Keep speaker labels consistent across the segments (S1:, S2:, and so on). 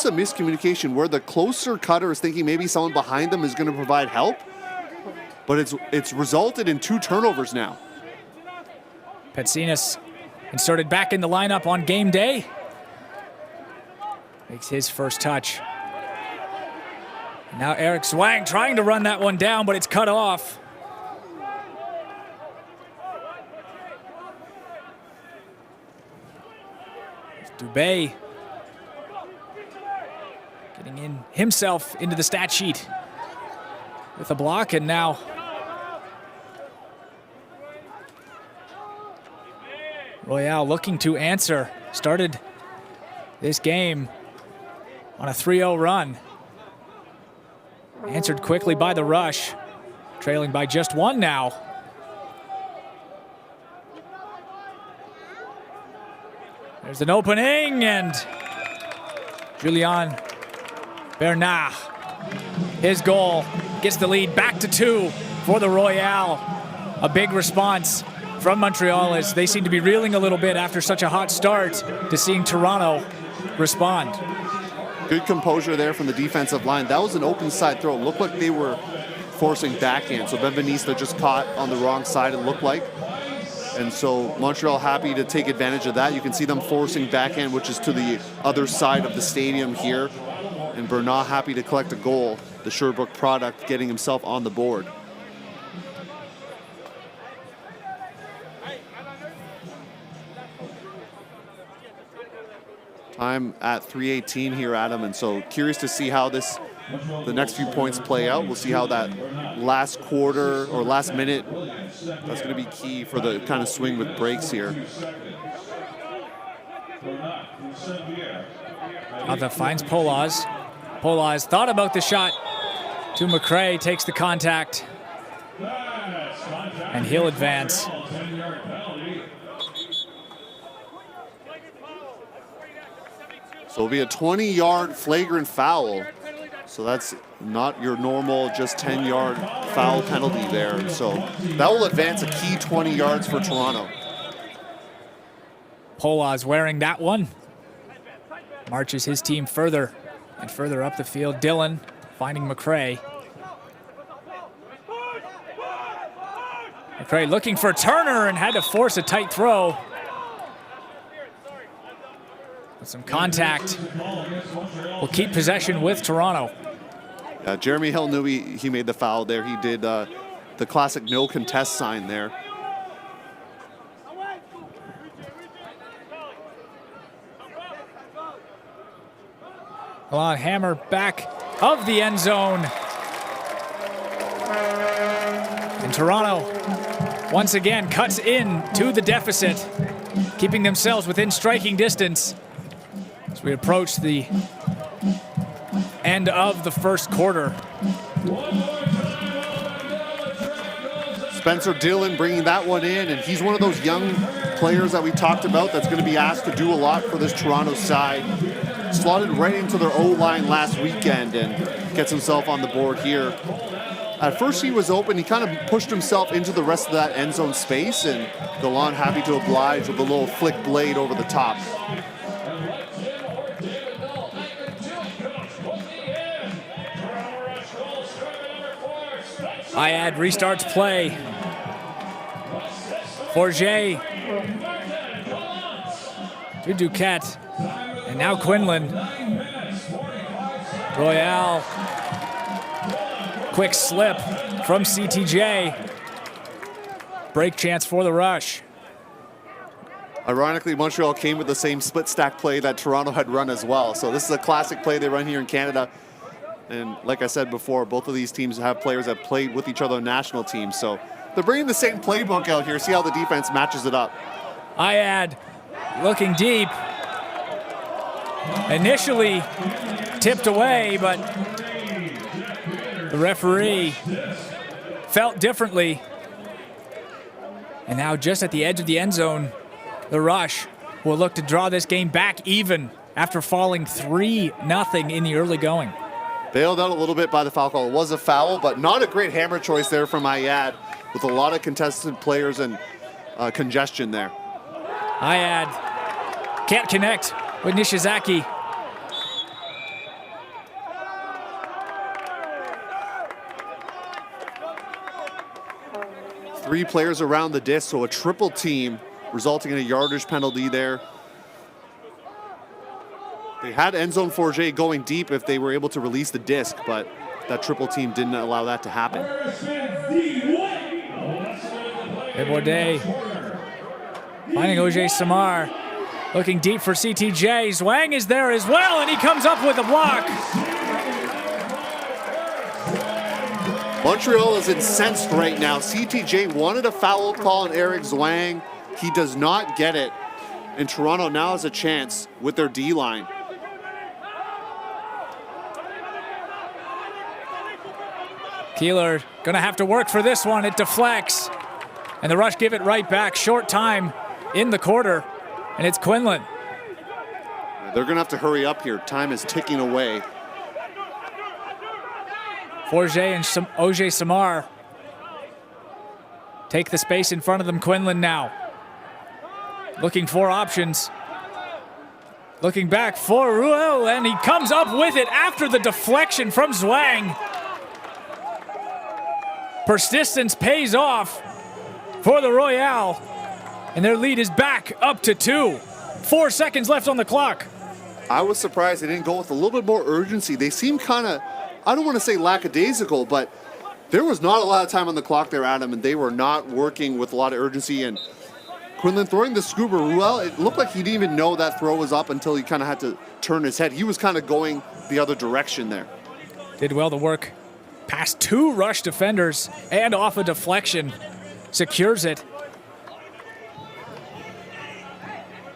S1: a miscommunication where the closer cutter is thinking maybe someone behind them is going to provide help, but it's resulted in 2 turnovers now.
S2: Petsinas inserted back in the lineup on game day. Makes his first touch. Now Eric Zwang trying to run that one down, but it's cut off. Dubé getting in himself into the stat sheet with a block, and now Royale looking to answer. Started this game on a 3-0 run. Answered quickly by the Rush, trailing by just 1 now. There's an opening, and Julien Bernard, his goal, gets the lead back to 2 for the Royale. A big response from Montreal as they seem to be reeling a little bit after such a hot start to seeing Toronto respond.
S1: Good composure there from the defensive line. That was an open side throw. It looked like they were forcing backhand. So Benveniste just caught on the wrong side, it looked like. And so Montreal happy to take advantage of that. You can see them forcing backhand, which is to the other side of the stadium here. And Bernard happy to collect a goal. The Sherbrooke product getting himself on the board. Time at 3:18 here, Adam, and so curious to see how the next few points play out. We'll see how that last quarter or last minute, that's going to be key for the kind of swing with breaks here.
S2: Alva finds Polaz. Polaz thought about the shot to McRae, takes the contact, and he'll advance.
S1: So it'll be a 20-yard flagrant foul. So that's not your normal just 10-yard foul penalty there. And so that will advance a key 20 yards for Toronto.
S2: Polaz wearing that one. Marches his team further and further up the field. Dillon finding McRae. McRae looking for Turner and had to force a tight throw. With some contact, will keep possession with Toronto.
S1: Jeremy Hill knew he made the foul there. He did the classic no contest sign there.
S2: Alon Hammer back of the end zone. And Toronto once again cuts in to the deficit, keeping themselves within striking distance as we approach the end of the first quarter.
S1: Spencer Dillon bringing that one in, and he's one of those young players that we talked about that's going to be asked to do a lot for this Toronto side. Slotted right into their O-line last weekend and gets himself on the board here. At first he was open, he kind of pushed himself into the rest of that end zone space, and Gallant happy to oblige with a little flick blade over the top.
S2: Iad restarts play. Forget to Duquette. And now Quinlan. Royale. Quick slip from CTJ. Break chance for the Rush.
S1: Ironically, Montreal came with the same split stack play that Toronto had run as well. So this is a classic play they run here in Canada. And like I said before, both of these teams have players that played with each other on national teams. So they're bringing the same playbook out here. See how the defense matches it up.
S2: Iad looking deep. Initially tipped away, but the referee felt differently. And now just at the edge of the end zone, the Rush will look to draw this game back even after falling 3-0 in the early going.
S1: Bailed out a little bit by the foul call. It was a foul, but not a great hammer choice there from Iad with a lot of contested players and congestion there.
S2: Iad can't connect with Nishizaki.
S1: 3 players around the disc, so a triple team, resulting in a yardage penalty there. They had end zone Forget going deep if they were able to release the disc, but that triple team didn't allow that to happen.
S2: Baudet finding OJ Samar, looking deep for CTJ. Zwang is there as well, and he comes up with a block.
S1: Montreal is incensed right now. CTJ wanted a foul call on Eric Zwang. He does not get it. And Toronto now has a chance with their D-line.
S2: Keeler gonna have to work for this one. It deflects. And the Rush give it right back. Short time in the quarter. And it's Quinlan.
S1: They're gonna have to hurry up here. Time is ticking away.
S2: Forget and OJ Samar take the space in front of them. Quinlan now looking for options. Looking back for Royale, and he comes up with it after the deflection from Zwang. Persistence pays off for the Royale, and their lead is back up to 2. 4 seconds left on the clock.
S1: I was surprised they didn't go with a little bit more urgency. They seem kind of, I don't want to say lackadaisical, but there was not a lot of time on the clock there, Adam, and they were not working with a lot of urgency. And Quinlan throwing the scuba, Royale, it looked like he didn't even know that throw was up until he kind of had to turn his head. He was kind of going the other direction there.
S2: Did well to work past 2 Rush defenders and off a deflection. Secures it.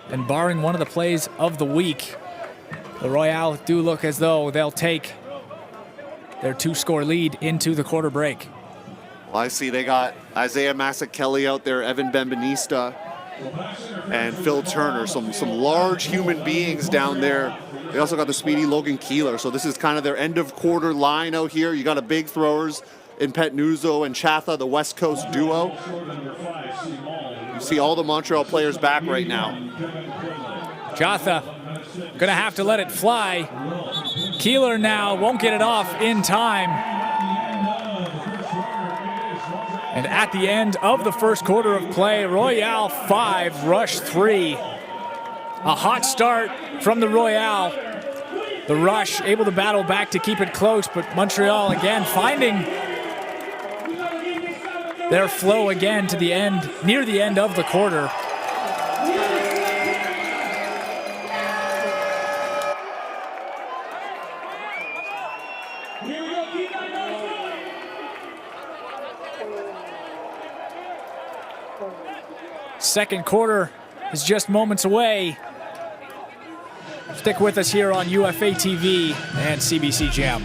S2: And barring one of the plays of the week, the Royale do look as though they'll take their 2-score lead into the quarter break.
S1: Well, I see they got Isaiah Massakelly out there, Evan Benvenista, and Phil Turner, some large human beings down there. They also got the speedy Logan Keeler, so this is kind of their end of quarter line out here. You got a big throwers in Petnuzzo and Chatha, the West Coast duo. You see all the Montreal players back right now.
S2: Chatha gonna have to let it fly. Keeler now won't get it off in time. And at the end of the first quarter of play, Royale 5, Rush 3. A hot start from the Royale. The Rush able to battle back to keep it close, but Montreal again finding their flow again to the end, near the end of the quarter. Second quarter is just moments away. Stick with us here on UFA TV and CBC Gem.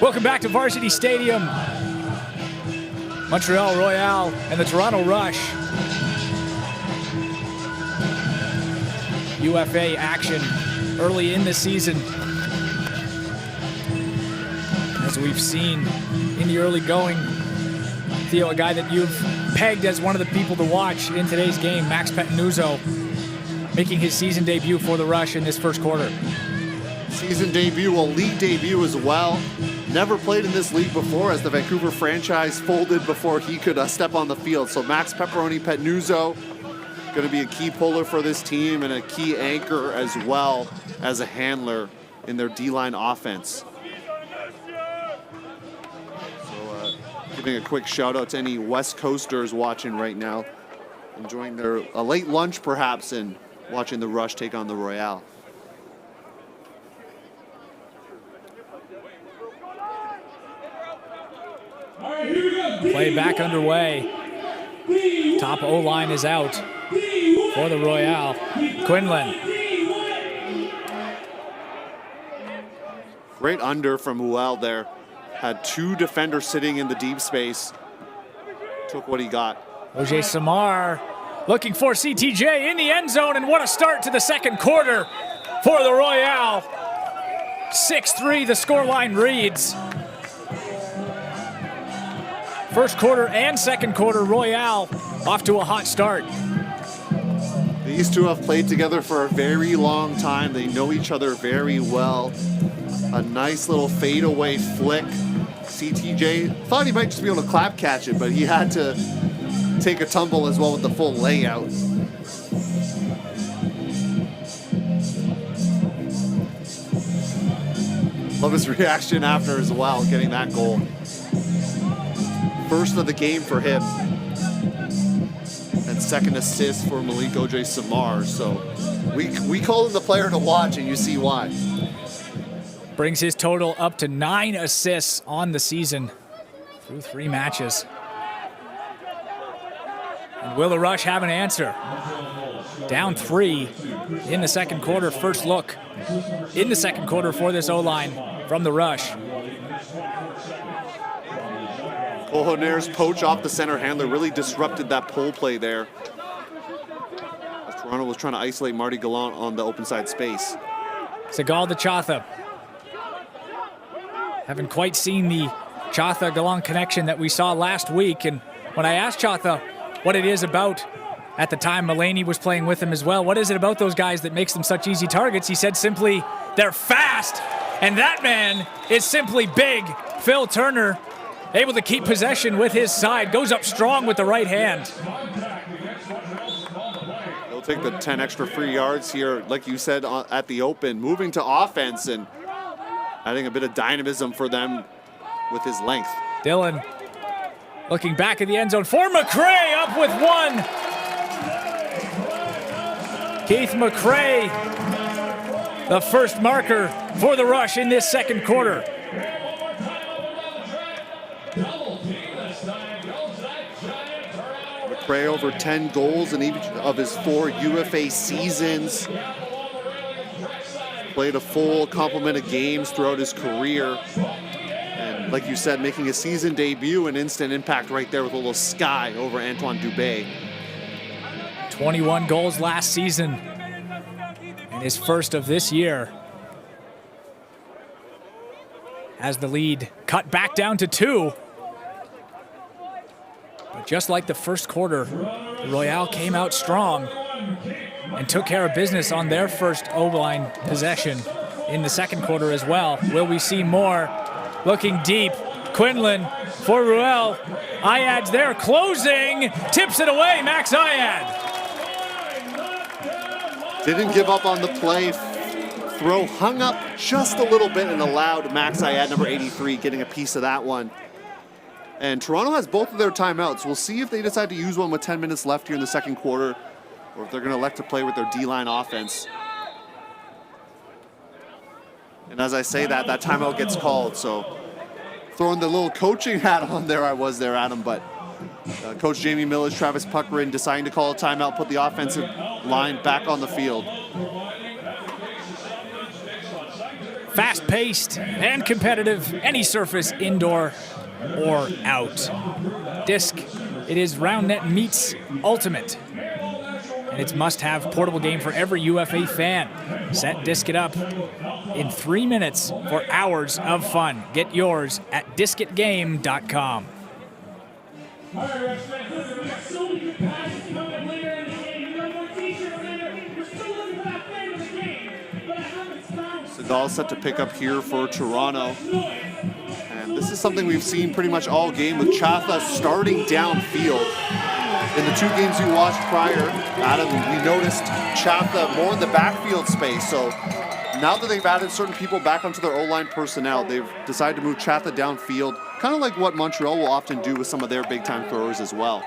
S2: Welcome back to Varsity Stadium. Montreal Royal and the Toronto Rush. UFA action early in the season. As we've seen in the early going, Theo, a guy that you've pegged as one of the people to watch in today's game, Max Petnuzzo, making his season debut for the Rush in this first quarter.
S1: Season debut, a league debut as well. Never played in this league before as the Vancouver franchise folded before he could step on the field. So Max Pepperoni Petnuzzo going to be a key puller for this team and a key anchor as well as a handler in their D-line offense. So giving a quick shout out to any West Coasters watching right now, enjoying a late lunch perhaps and watching the Rush take on the Royale.
S2: Play back underway. Top O-line is out for the Royale. Quinlan
S1: Great under from Royale there. Had 2 defenders sitting in the deep space. Took what he got.
S2: Roger Samar looking for CTJ in the end zone, and what a start to the second quarter for the Royale. 6-3 the scoreline reads. First quarter and second quarter, Royale off to a hot start.
S1: These two have played together for a very long time. They know each other very well. A nice little fadeaway flick. CTJ thought he might just be able to clap catch it, but he had to take a tumble as well with the full layout. Love his reaction after as well, getting that goal. First of the game for him. And second assist for Malik Oj Samar. So we call him the player to watch, and you see why.
S2: Brings his total up to 9 assists on the season through 3 matches. And will the Rush have an answer? Down 3 in the second quarter. First look in the second quarter for this O-line from the Rush.
S1: O'Honaire's poach off the center handler really disrupted that pull play there, as Toronto was trying to isolate Marty Gallant on the open side space.
S2: Segal to Chotha. Haven't quite seen the Chotha-Gallant connection that we saw last week. And when I asked Chotha what it is about, at the time Mulaney was playing with him as well, what is it about those guys that makes them such easy targets? He said simply, they're fast. And that man is simply big. Phil Turner able to keep possession with his side. Goes up strong with the right hand.
S1: He'll take the 10 extra free yards here, like you said, at the open. Moving to offense and adding a bit of dynamism for them with his length.
S2: Dillon looking back at the end zone for McCray, up with 1. Keith McCray, the first marker for the Rush in this second quarter.
S1: McCray over 10 goals in each of his 4 UFA seasons. Played a full complement of games throughout his career. And like you said, making a season debut, an instant impact right there with a little sky over Antoine Dubé.
S2: 21 goals last season and his first of this year. As the lead cut back down to 2. But just like the first quarter, the Royale came out strong and took care of business on their first O-line possession in the second quarter as well. Will we see more? Looking deep, Quinlan for Royale. Ayad's there, closing, tips it away, Max Ayad.
S1: Didn't give up on the play. Throw hung up just a little bit and allowed Max Ayad, number 83, getting a piece of that one. And Toronto has both of their timeouts. We'll see if they decide to use one with 10 minutes left here in the second quarter, or if they're going to elect to play with their D-line offense. And as I say that timeout gets called. So throwing the little coaching hat on there, I was there, Adam. But Coach Jamie Milledge, Travis Puckrin deciding to call a timeout, put the offensive line back on the field.
S2: Fast-paced and competitive, any surface, indoor or out. Disc, it is round net meets ultimate. And it's must-have portable game for every UFA fan. Set Disc It up in 3 minutes for hours of fun. Get yours at discitgame.com.
S1: Segal set to pick up here for Toronto. And this is something we've seen pretty much all game with Chotha starting downfield. In the 2 games you watched prior, Adam, we noticed Chotha more in the backfield space. So now that they've added certain people back onto their O-line personnel, they've decided to move Chotha downfield, kind of like what Montreal will often do with some of their big-time throwers as well.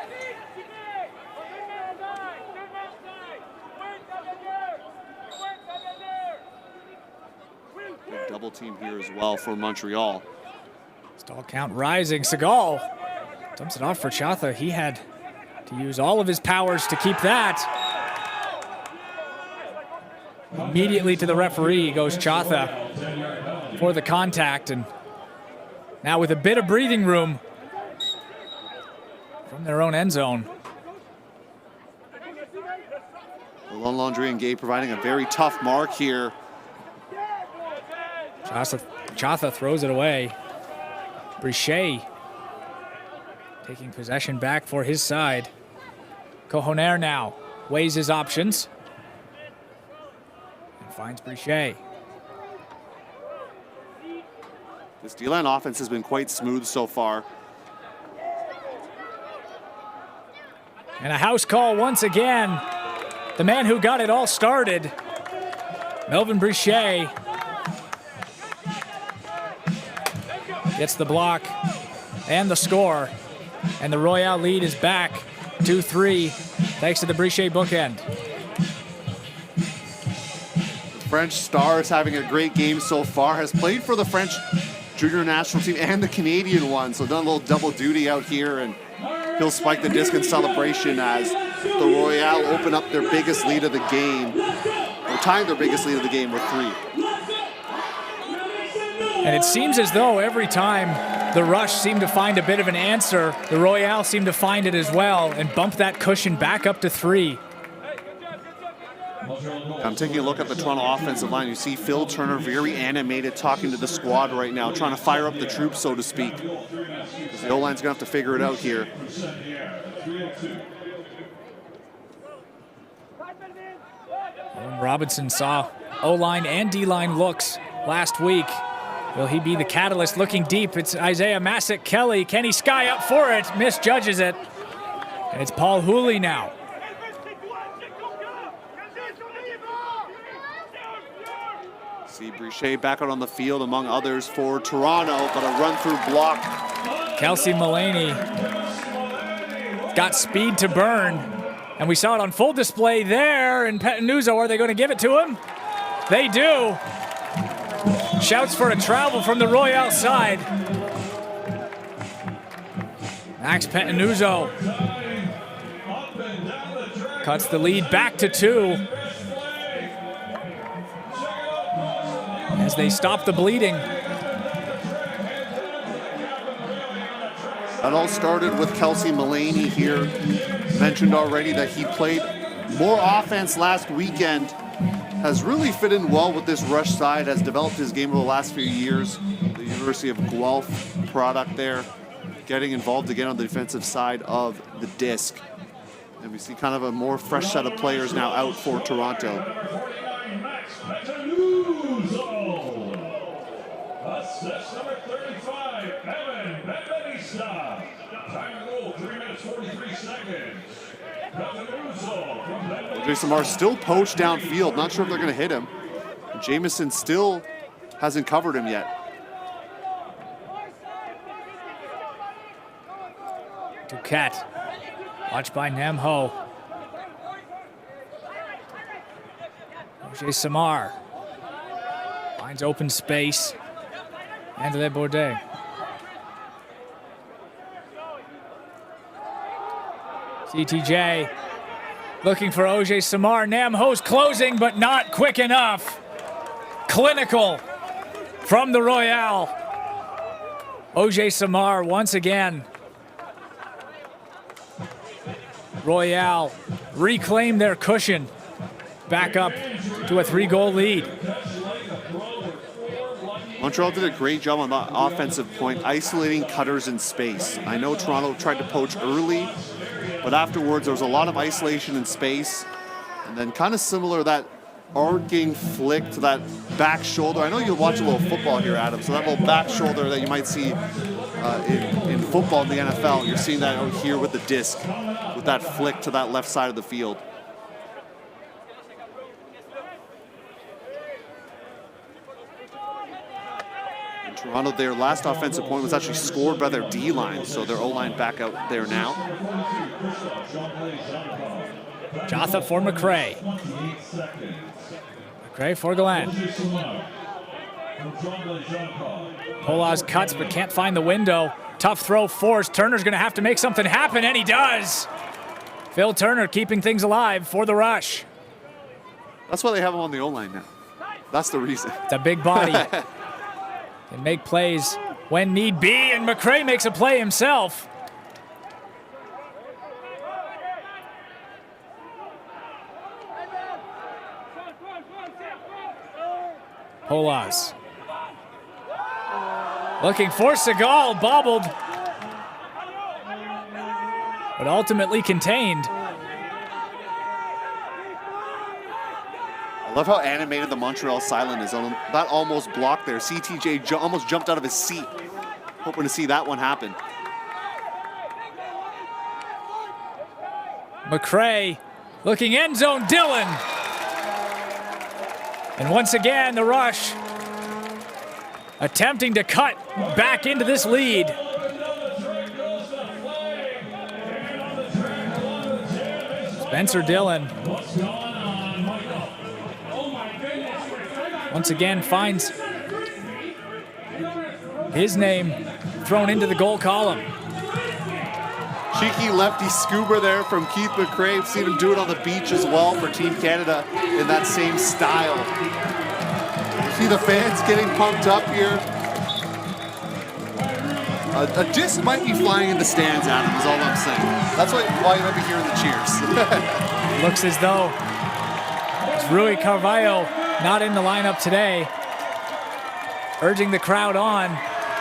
S1: Big double team here as well for Montreal.
S2: Stall count rising. Segal dumps it off for Chotha. He had to use all of his powers to keep that. Immediately to the referee goes Chotha. for the contact, and now with a bit of breathing room from their own end zone.
S1: Malone Laundrie and Gay providing a very tough mark here.
S2: Chotha throws it away. Brichet taking possession back for his side. Cojoner now weighs his options and finds Brichet.
S1: This D-line offense has been quite smooth so far.
S2: And a house call once again. The man who got it all started, Melvin Brichet, gets the block and the score. And the Royale lead is back 2-3 thanks to the Brichet bookend.
S1: The French star is having a great game so far. Has played for the French junior national team and the Canadian one. So done a little double duty out here, and he'll spike the disc in celebration as the Royale open up their biggest lead of the game, or tying their biggest lead of the game with 3.
S2: And it seems as though every time the Rush seemed to find a bit of an answer, the Royale seemed to find it as well and bump that cushion back up to 3.
S1: I'm taking a look at the Toronto offensive line. You see Phil Turner very animated, talking to the squad right now, trying to fire up the troops, so to speak. The O-line's going to have to figure it out here.
S2: Owen Robinson saw O-line and D-line looks last week. Will he be the catalyst looking deep? It's Isaiah Massick-Kelly. Can he sky up for it? Misjudges it. And it's Paul Hooley now.
S1: See Brichet back out on the field among others for Toronto, but a run-through block.
S2: Kelsey Mullaney got speed to burn, and we saw it on full display there in Pettinuzzo. Are they going to give it to him? They do. Shouts for a travel from the Royale side. Max Pettinuzzo cuts the lead back to 2. As they stop the bleeding.
S1: That all started with Kelsey Mullaney here. Mentioned already that he played more offense last weekend. Has really fit in well with this Rush side, has developed his game over the last few years. The University of Guelph product there, getting involved again on the defensive side of the disc. And we see kind of a more fresh set of players now out for Toronto.
S3: Assist number 35, Evan Benvenista. Time to goal, 3 minutes, 43 seconds.
S1: OJ Samar still poached downfield. Not sure if they're going to hit him. Jamison still hasn't covered him yet.
S2: Duquette, watched by Namho. OJ Samar finds open space. Andale Bourdet. CTJ looking for OJ Samar. Namho's closing, but not quick enough. Clinical from the Royale. OJ Samar once again. Royale reclaim their cushion. Back up to a 3-goal lead.
S1: Montreal did a great job on the offensive point, isolating cutters in space. I know Toronto tried to poach early, but afterwards there was a lot of isolation in space. And then kind of similar, that arcing flick to that back shoulder. I know you watch a little football here, Adam, so that little back shoulder that you might see in football in the NFL, you're seeing that out here with the disc, with that flick to that left side of the field. Toronto, their last offensive point was actually scored by their D-line, so their O-line back out there now.
S2: Jotha for McRae. McRae for Gallant. Polaz cuts but can't find the window. Tough throw forced. Turner's going to have to make something happen, and he does. Phil Turner keeping things alive for the Rush.
S1: That's why they have him on the O-line now. That's the reason.
S2: It's a big body. can make plays when need be, and McRae makes a play himself. Polas. Looking for Segal, bobbled, but ultimately contained.
S1: I love how animated the Montreal silent is. That almost blocked there. CTJ almost jumped out of his seat, hoping to see that one happen.
S2: McRae looking end zone, Dillon. And once again, the Rush attempting to cut back into this lead. Spencer Dillon once again finds his name thrown into the goal column.
S1: Cheeky lefty scuba there from Keith McRae. We've seen him do it on the beach as well for Team Canada in that same style. You see the fans getting pumped up here. A disc might be flying in the stands, Adam, is all I'm saying. That's why you might be hearing the cheers.
S2: Looks as though it's Rui Carvalho not in the lineup today, urging the crowd on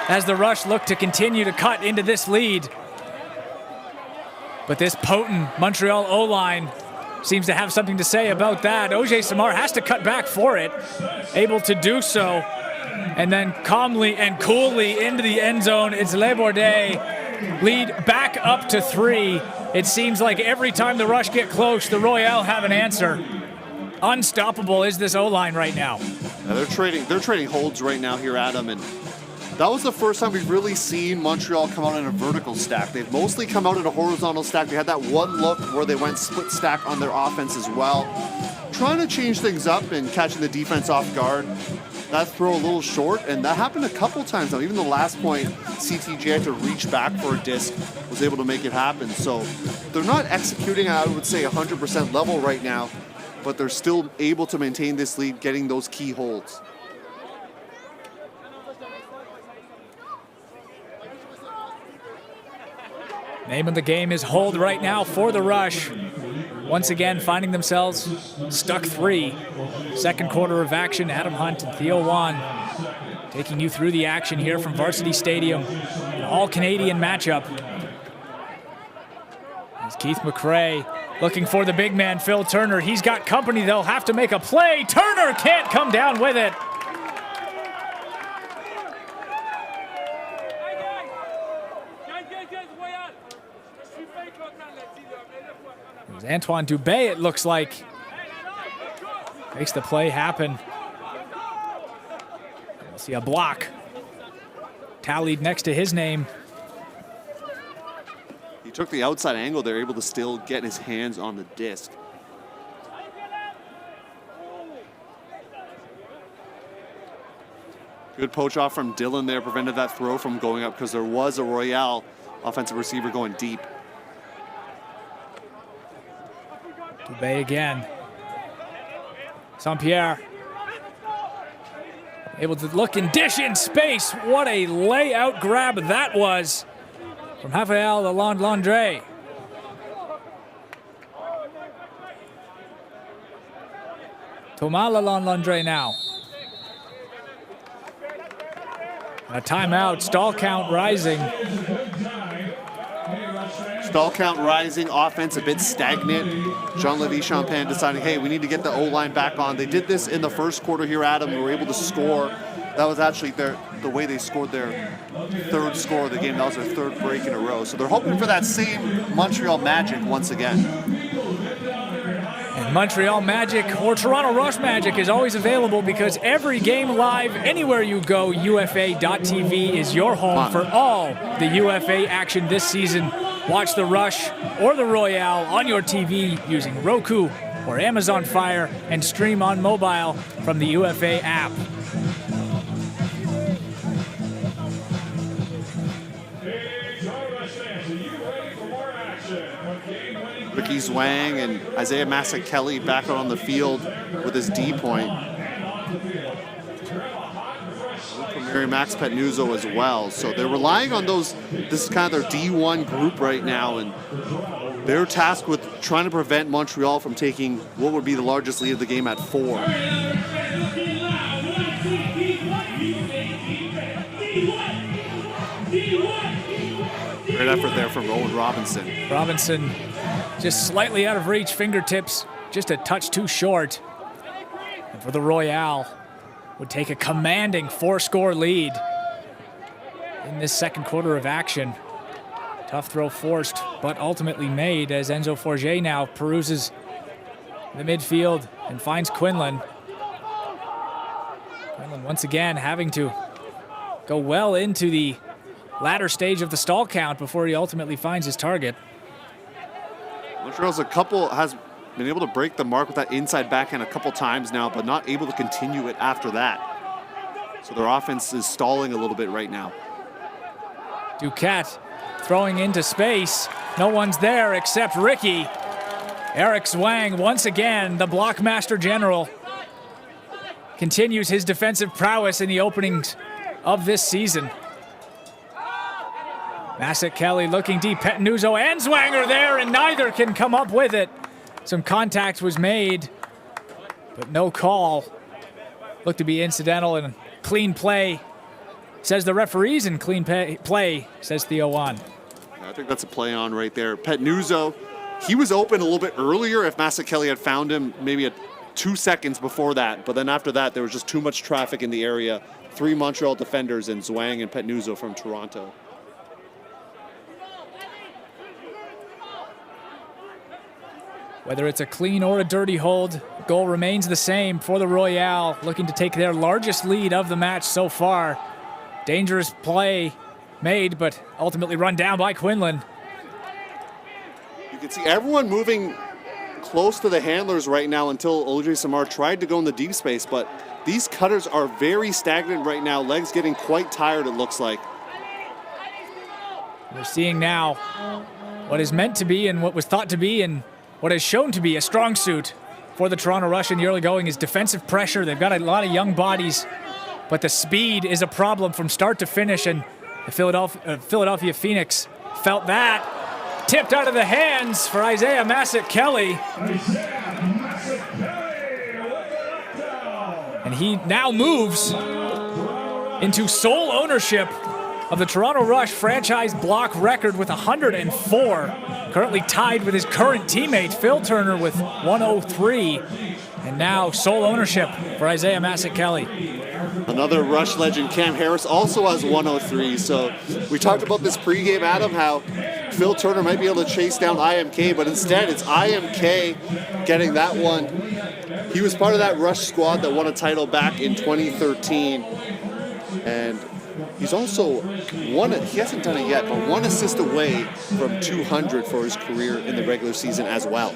S2: as the Rush look to continue to cut into this lead. But this potent Montreal O-line seems to have something to say about that. O.J. Samar has to cut back for it, able to do so, and then calmly and coolly into the end zone. It's Le Bourdet, lead back up to 3. It seems like every time the Rush get close, the Royale have an answer. Unstoppable is this O-line right now.
S1: Yeah, they're trading holds right now here, Adam, and that was the first time we've really seen Montreal come out in a vertical stack. They've mostly come out in a horizontal stack. They had that one look where they went split stack on their offense as well. Trying to change things up and catching the defense off guard. That throw a little short, and that happened a couple times now. Even the last point, CTJ had to reach back for a disc, was able to make it happen. So they're not executing, I would say, 100% level right now, but they're still able to maintain this lead, getting those key holds.
S2: Name of the game is hold right now for the Rush. Once again, finding themselves stuck 3. Second quarter of action, Adam Hunt and Theo Wan taking you through the action here from Varsity Stadium. An all-Canadian matchup. As Keith McRae looking for the big man, Phil Turner. He's got company. They'll have to make a play. Turner can't come down with it. Antoine Dubé, it looks like, makes the play happen. We'll see a block tallied next to his name.
S1: He took the outside angle. They're able to still get his hands on the disc. Good poach off from Dillon there, prevented that throw from going up because there was a Royale offensive receiver going deep.
S2: Dubé again. Saint-Pierre able to look and dish in space. What a layout grab that was from Raphael Lalonde. Thomas Lalonde now. And a timeout, stall count rising.
S1: Stall count rising, offense a bit stagnant. Jean-Lévis Champagne deciding, hey, we need to get the O-line back on. They did this in the first quarter here, Adam. They were able to score. That was actually the way they scored their third score of the game. That was their third break in a row. So they're hoping for that same Montreal magic once again.
S2: And Montreal Magic or Toronto Rush Magic is always available because every game live, anywhere you go, UFA.tv is your home for all the UFA action this season. Watch the Rush or the Royale on your TV using Roku or Amazon Fire and stream on mobile from the UFA app.
S1: Ricky Zwang and Isaiah Massa-Kelly back out on the field with his D point. From Mary Max Petnuzzo as well. So they're relying on those. This is kind of their D1 group right now, and they're tasked with trying to prevent Montreal from taking what would be the largest lead of the game at 4. Great effort there from Owen Robinson.
S2: Robinson just slightly out of reach, fingertips just a touch too short. And for the Royale, would take a commanding 4-score lead in this second quarter of action. Tough throw forced, but ultimately made as Enzo Forget now peruses the midfield and finds Quinlan. Quinlan once again having to go well into the latter stage of the stall count before he ultimately finds his target.
S1: Montreal's has been able to break the mark with that inside backhand a couple times now, but not able to continue it after that. So their offense is stalling a little bit right now.
S2: Duquette throwing into space. No one's there except Ricky. Eric Zwang, once again, the blockmaster general, continues his defensive prowess in the openings of this season. Massett Kelly looking deep. Petnuzzo and Zwang are there, and neither can come up with it. Some contact was made, but no call. Looked to be incidental and clean play, says the referees, and clean play, says Theo Wan.
S1: I think that's a play on right there. Petnuzzo, he was open a little bit earlier if Massett Kelly had found him maybe 2 seconds before that, but then after that there was just too much traffic in the area. 3 Montreal defenders and Zwang and Petnuzzo from Toronto.
S2: Whether it's a clean or a dirty hold, goal remains the same for the Royale, looking to take their largest lead of the match so far. Dangerous play made, but ultimately run down by Quinlan.
S1: You can see everyone moving close to the handlers right now until Olivier Samar tried to go in the deep space, but these cutters are very stagnant right now. Legs getting quite tired, it looks like.
S2: We're seeing now what is meant to be and what was thought to be and what is shown to be a strong suit for the Toronto Rush in the early going is defensive pressure. They've got a lot of young bodies, but the speed is a problem from start to finish, and the Philadelphia Phoenix felt that. Tipped out of the hands for Isaiah Massett Kelly. And he now moves into sole ownership of the Toronto Rush franchise block record with 104. Currently tied with his current teammate, Phil Turner, with 103. And now sole ownership for Isaiah Massett Kelly.
S1: Another Rush legend, Cam Harris, also has 103. So we talked about this pregame, Adam, how Phil Turner might be able to chase down IMK, but instead it's IMK getting that one. He was part of that Rush squad that won a title back in 2013. And he's also he hasn't done it yet, but 1 assist away from 200 for his career in the regular season as well.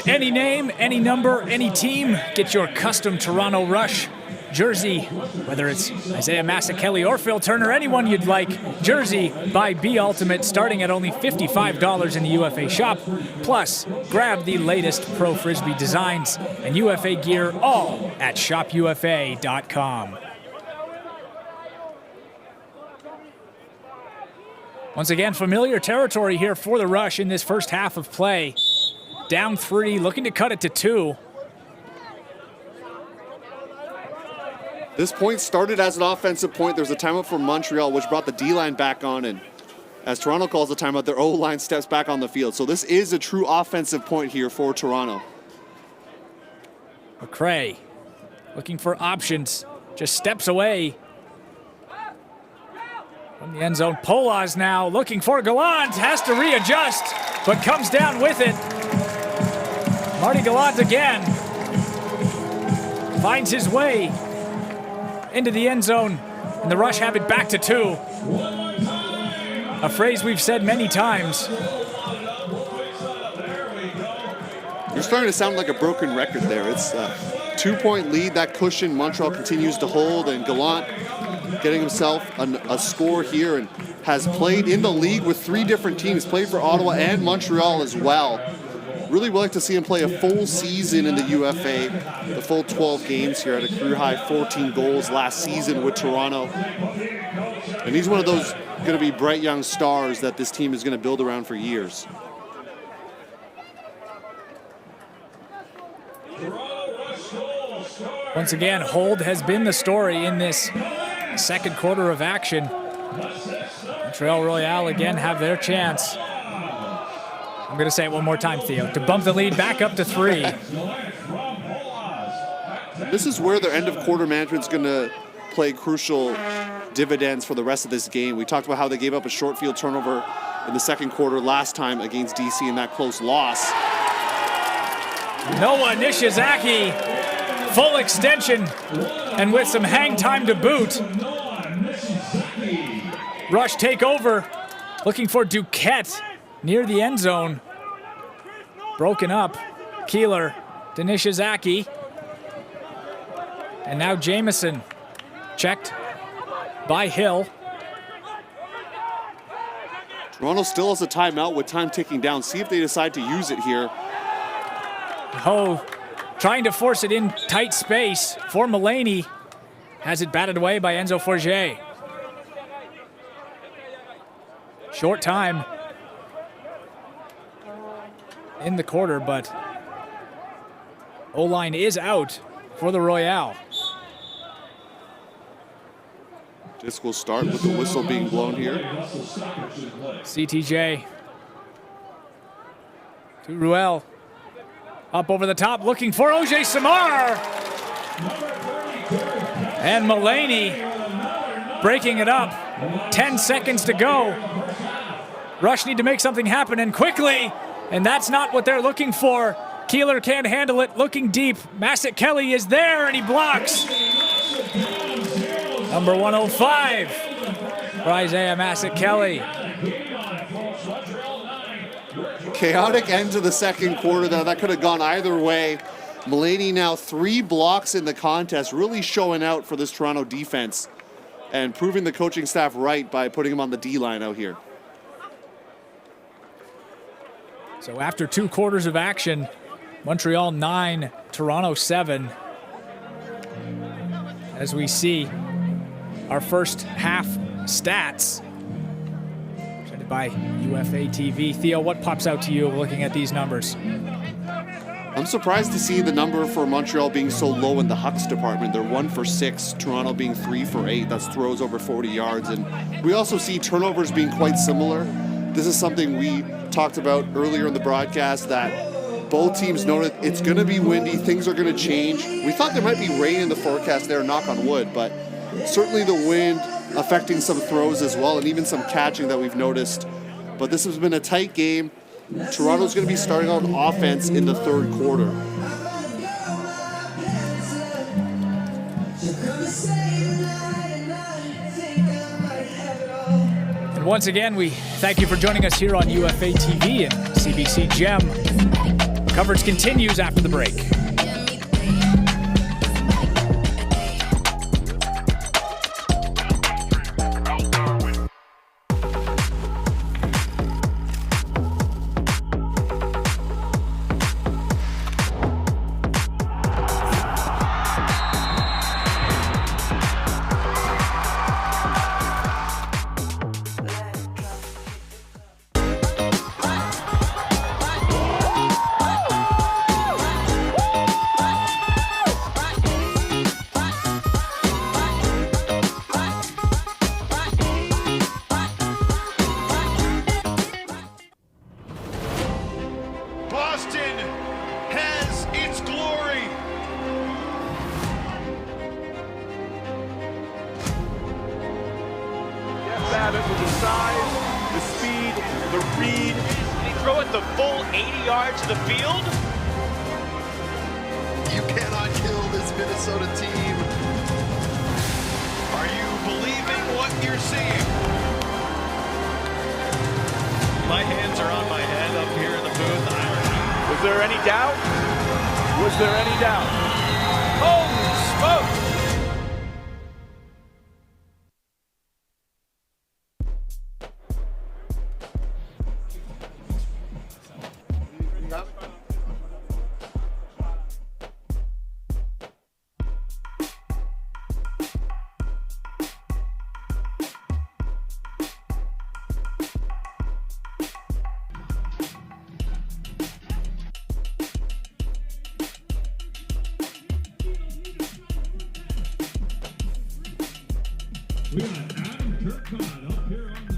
S2: Any name, any number, any team, get your custom Toronto Rush jersey, whether it's Isaiah Massett Kelly or Phil Turner, anyone you'd like. Jersey by Be Ultimate, starting at only $55 in the UFA shop. Plus, grab the latest Pro Frisbee designs and UFA gear, all at shopufa.com. Once again, familiar territory here for the Rush in this first half of play. Down 3, looking to cut it to 2.
S1: This point started as an offensive point. There's a timeout for Montreal, which brought the D-line back on, and as Toronto calls the timeout, their O-line steps back on the field. So this is a true offensive point here for Toronto.
S2: McCray looking for options, just steps away from the end zone. Polas now looking for Gallant, has to readjust, but comes down with it. Marty Gallant again finds his way into the end zone, and the Rush have it back to 2. A phrase we've said many times.
S1: You're starting to sound like a broken record there. It's a 2-point lead. That cushion Montreal continues to hold, and Gallant getting himself a score here, and has played in the league with 3 different teams, played for Ottawa and Montreal as well. Really would like to see him play a full season in the UFA, the full 12 games here at a career high 14 goals last season with Toronto. And he's one of those going to be bright young stars that this team is going to build around for years.
S2: Once again, hold has been the story in this second quarter of action. Montreal Royal again have their chance. I'm going to say it one more time, Theo, to bump the lead back up to 3.
S1: This is where their end of quarter management's going to play crucial dividends for the rest of this game. We talked about how they gave up a short field turnover in the second quarter last time against DC in that close loss.
S2: Noah Nishizaki, full extension, and with some hang time to boot. Rush take over, looking for Duquette near the end zone. Broken up, Keeler to Nishizaki. And now Jamison, checked by Hill.
S1: Toronto still has a timeout with time ticking down. See if they decide to use it here.
S2: Ho trying to force it in tight space for Mulaney. Has it batted away by Enzo Forget. Short time in the quarter, but O-line is out for the Royale.
S1: This will start with the whistle being blown here.
S2: CTJ to Royale. Up over the top, looking for Ojay Samar. And Mulaney breaking it up. 10 seconds to go. Rush need to make something happen, and quickly. And that's not what they're looking for. Keeler can't handle it, looking deep. Massett Kelly is there, and he blocks. Number 105 for Isaiah Massett Kelly.
S1: Chaotic end to the second quarter. That could have gone either way. Mulaney now 3 blocks in the contest, really showing out for this Toronto defense and proving the coaching staff right by putting him on the D-line out here.
S2: So after 2 quarters of action, Montreal 9, Toronto 7. As we see our first half stats presented by UFA TV. Theo, what pops out to you looking at these numbers?
S1: I'm surprised to see the number for Montreal being so low in the Hucks department. They're 1 for 6, Toronto being 3 for 8. That's throws over 40 yards. And we also see turnovers being quite similar. This is something we talked about earlier in the broadcast, that both teams noted it's going to be windy, things are going to change. We thought there might be rain in the forecast there, knock on wood, but certainly the wind affecting some throws as well, and even some catching that we've noticed. But this has been a tight game. Toronto's going to be starting on offense in the third quarter.
S2: And once again, we thank you for joining us here on UFA TV and CBC Gem. Coverage continues after the break.
S4: With the size, the speed, the read.
S5: Did he throw it the full 80 yards of the field?
S6: You cannot kill this Minnesota team.
S5: Are you believing what you're seeing? My hands are on my head up here in the booth.
S4: Was there any doubt? Was there any doubt?
S5: Holy smoke!
S6: You got it?
S3: We got Adam Turcotte up here on the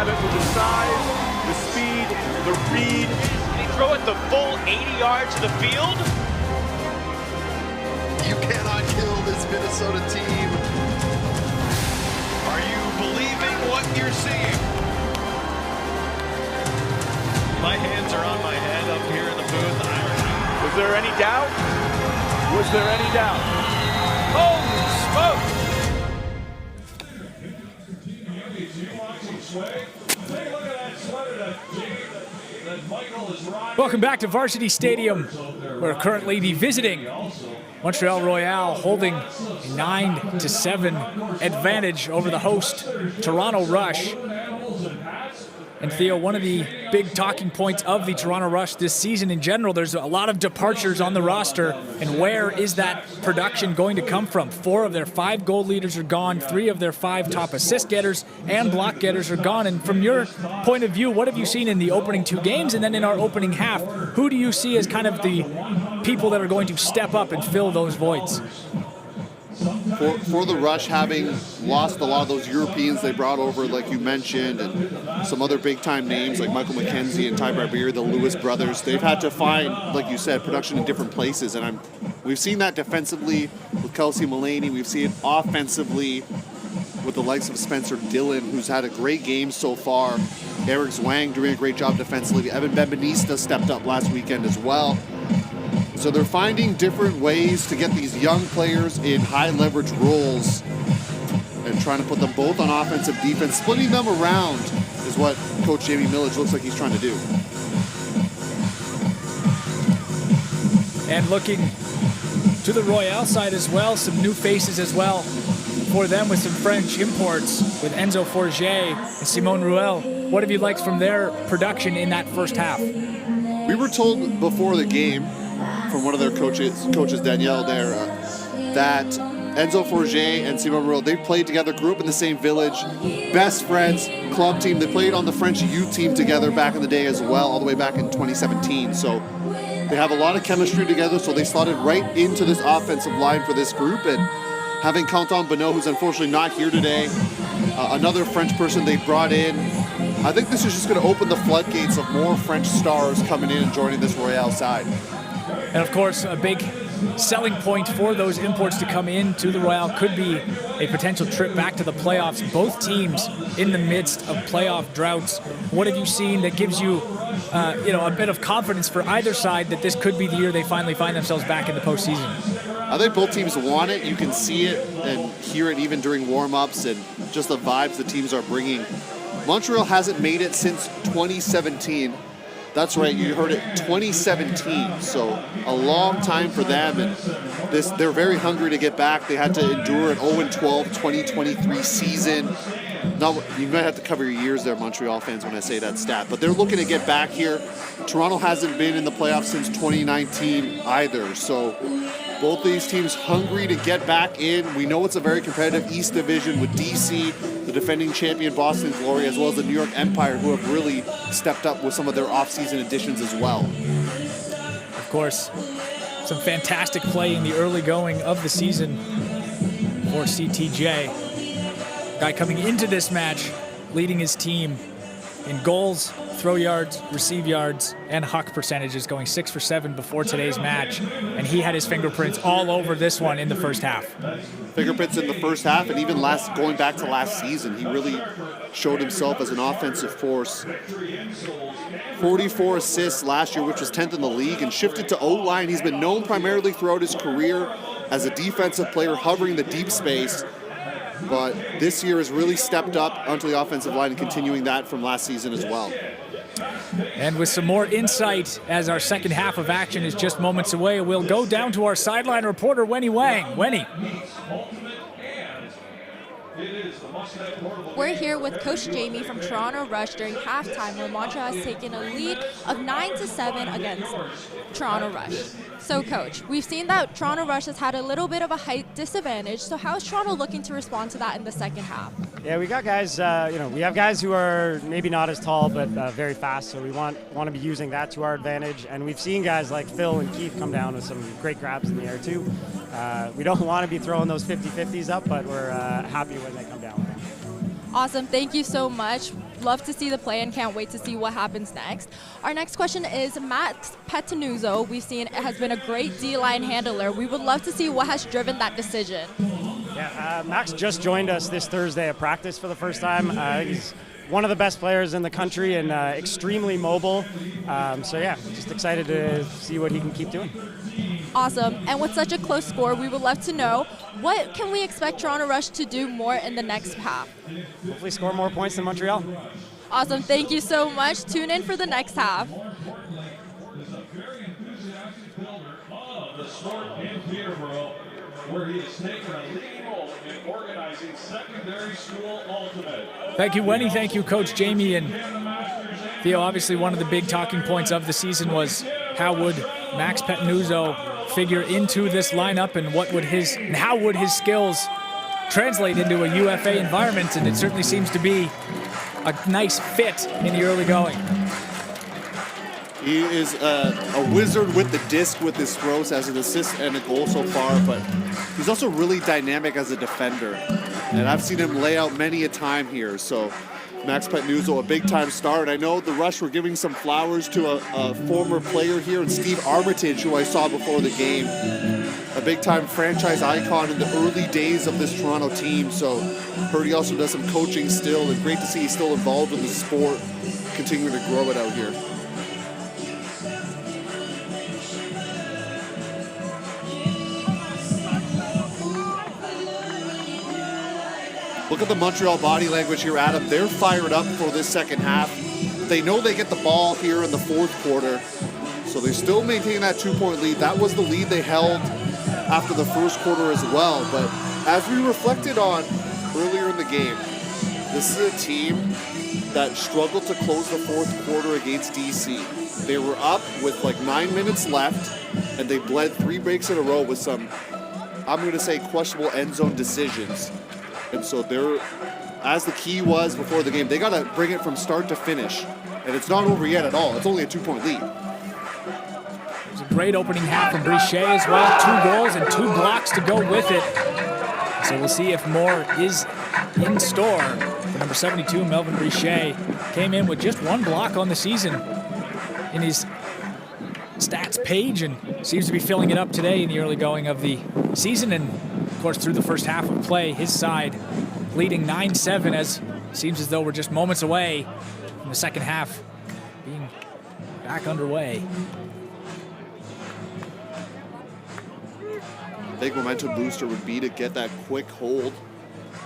S4: With the size, the speed, the read.
S5: Can he throw it the full 80 yards of the field?
S6: You cannot kill this Minnesota team.
S5: Are you believing what you're seeing? My hands are on my head up here in the booth.
S4: Was there any doubt? Was there any doubt? Holy smoke!
S2: Welcome back to Varsity Stadium, where currently the visiting Montreal Royal holding a 9-7 advantage over the host Toronto Rush. And Theo, one of the big talking points of the Toronto Rush this season in general, there's a lot of departures on the roster, and where is that production going to come from? 4 of their 5 goal leaders are gone, 3 of their 5 top assist getters and block getters are gone. And from your point of view, what have you seen in the opening 2 games and then in our opening half? Who do you see as kind of the people that are going to step up and fill those voids?
S1: For the Rush, having lost a lot of those Europeans they brought over, like you mentioned, and some other big-time names like Michael McKenzie and Ty Barbier, the Lewis brothers, they've had to find, like you said, production in different places. And we've seen that defensively with Kelsey Mulaney. We've seen it offensively with the likes of Spencer Dillon, who's had a great game so far. Eric Zwang doing a great job defensively. Evan Benvenista stepped up last weekend as well. So they're finding different ways to get these young players in high leverage roles and trying to put them both on offense and defense. Splitting them around is what Coach Jamie Millage looks like he's trying to do.
S2: And looking to the Royale side as well, some new faces as well for them with some French imports with Enzo Forget and Simon Ruel. What have you liked from their production in that first half?
S1: We were told before the game from one of their coaches Danielle there, that Enzo Forget and Simon Ruel, they played together, grew up in the same village, best friends, club team. They played on the French youth team together back in the day as well, all the way back in 2017. So they have a lot of chemistry together, so they slotted right into this offensive line for this group. And having Quentin Bonneau, who's unfortunately not here today, another French person they brought in, I think this is just going to open the floodgates of more French stars coming in and joining this Royale side.
S2: And of course, a big selling point for those imports to come into the Royale could be a potential trip back to the playoffs. Both teams in the midst of playoff droughts. What have you seen that gives you, a bit of confidence for either side that this could be the year they finally find themselves back in the postseason?
S1: I think both teams want it. You can see it and hear it even during warm-ups and just the vibes the teams are bringing. Montreal hasn't made it since 2017. That's right, you heard it, 2017. So a long time for them, and they're very hungry to get back. They had to endure an 0-12 2023 season. you might have to cover your ears there, Montreal fans, when I say that stat. But they're looking to get back here. Toronto hasn't been in the playoffs since 2019 either. So both of these teams hungry to get back in. We know it's a very competitive East Division with DC, the defending champion Boston Glory, as well as the New York Empire, who have really stepped up with some of their offseason additions as well.
S2: Of course, some fantastic play in the early going of the season for CTJ. Guy coming into this match, leading his team in goals, throw yards, receive yards, and huck percentages, going 6 for 7 before today's match. And he had his fingerprints all over this one in the first half.
S1: Fingerprints in the first half, and even going back to last season, he really showed himself as an offensive force. 44 assists last year, which was 10th in the league, and shifted to O-line. He's been known primarily throughout his career as a defensive player, hovering the deep space. But this year has really stepped up onto the offensive line and continuing that from last season as well.
S2: And with some more insight as our second half of action is just moments away, we'll go down to our sideline reporter, Wenny Wang. Wenny.
S7: We're here with Coach Jamie from Toronto Rush during halftime, where Montreal has taken a lead of 9-7 against Toronto Rush. So, Coach, we've seen that Toronto Rush has had a little bit of a height disadvantage. So, how is Toronto looking to respond to that in the second half?
S8: Yeah, we got guys. We have guys who are maybe not as tall, but very fast. So we want to be using that to our advantage. And we've seen guys like Phil and Keith come down with some great grabs in the air too. We don't want to be throwing those 50-50s up, but we're happy when they come down with them.
S7: Awesome. Thank you so much. Love to see the play and can't wait to see what happens next. Our next question is Max Petanuzzo. We've seen it has been a great D-line handler. We would love to see what has driven that decision.
S8: Yeah, Max just joined us this Thursday at practice for the first time. He's one of the best players in the country and extremely mobile. Just excited to see what he can keep doing.
S7: Awesome. And with such a close score, we would love to know, what can we expect Toronto Rush to do more in the next half?
S8: Hopefully score more points than Montreal.
S7: Awesome. Thank you so much. Tune in for the next half.
S3: Where he has taken a leading role in organizing secondary school ultimate.
S2: Thank you, Wenny. Thank you, Coach Jamie. And Theo, obviously one of the big talking points of the season was how would Max Petanuzzo figure into this lineup and how would his skills translate into a UFA environment, and it certainly seems to be a nice fit in the early going.
S1: He is a wizard with the disc with his throws, as an assist and a goal so far, but he's also really dynamic as a defender. And I've seen him lay out many a time here. So Max Petanuzzo, a big-time star. And I know the Rush were giving some flowers to a former player here, and Steve Armitage, who I saw before the game. A big-time franchise icon in the early days of this Toronto team. So heard he also does some coaching still, and great to see he's still involved in the sport, continuing to grow it out here. Look at the Montreal body language here, Adam. They're fired up for this second half. They know they get the ball here in the fourth quarter, so they still maintain that 2-point lead. That was the lead they held after the first quarter as well. But as we reflected on earlier in the game, this is a team that struggled to close the fourth quarter against DC. They were up with like 9 minutes left, and they bled 3 breaks in a row with some, I'm going to say, questionable end zone decisions. And so as the key was before the game, they got to bring it from start to finish. And it's not over yet at all. It's only a 2-point lead.
S2: It was a great opening half from Brichet as well. 2 goals and 2 blocks to go with it. So we'll see if more is in store. For number 72, Melvin Brichet came in with just 1 block on the season in his stats page and seems to be filling it up today in the early going of the season. And of course, through the first half of play, his side leading 9-7, as seems as though we're just moments away from the second half being back underway.
S1: Big momentum booster would be to get that quick hold.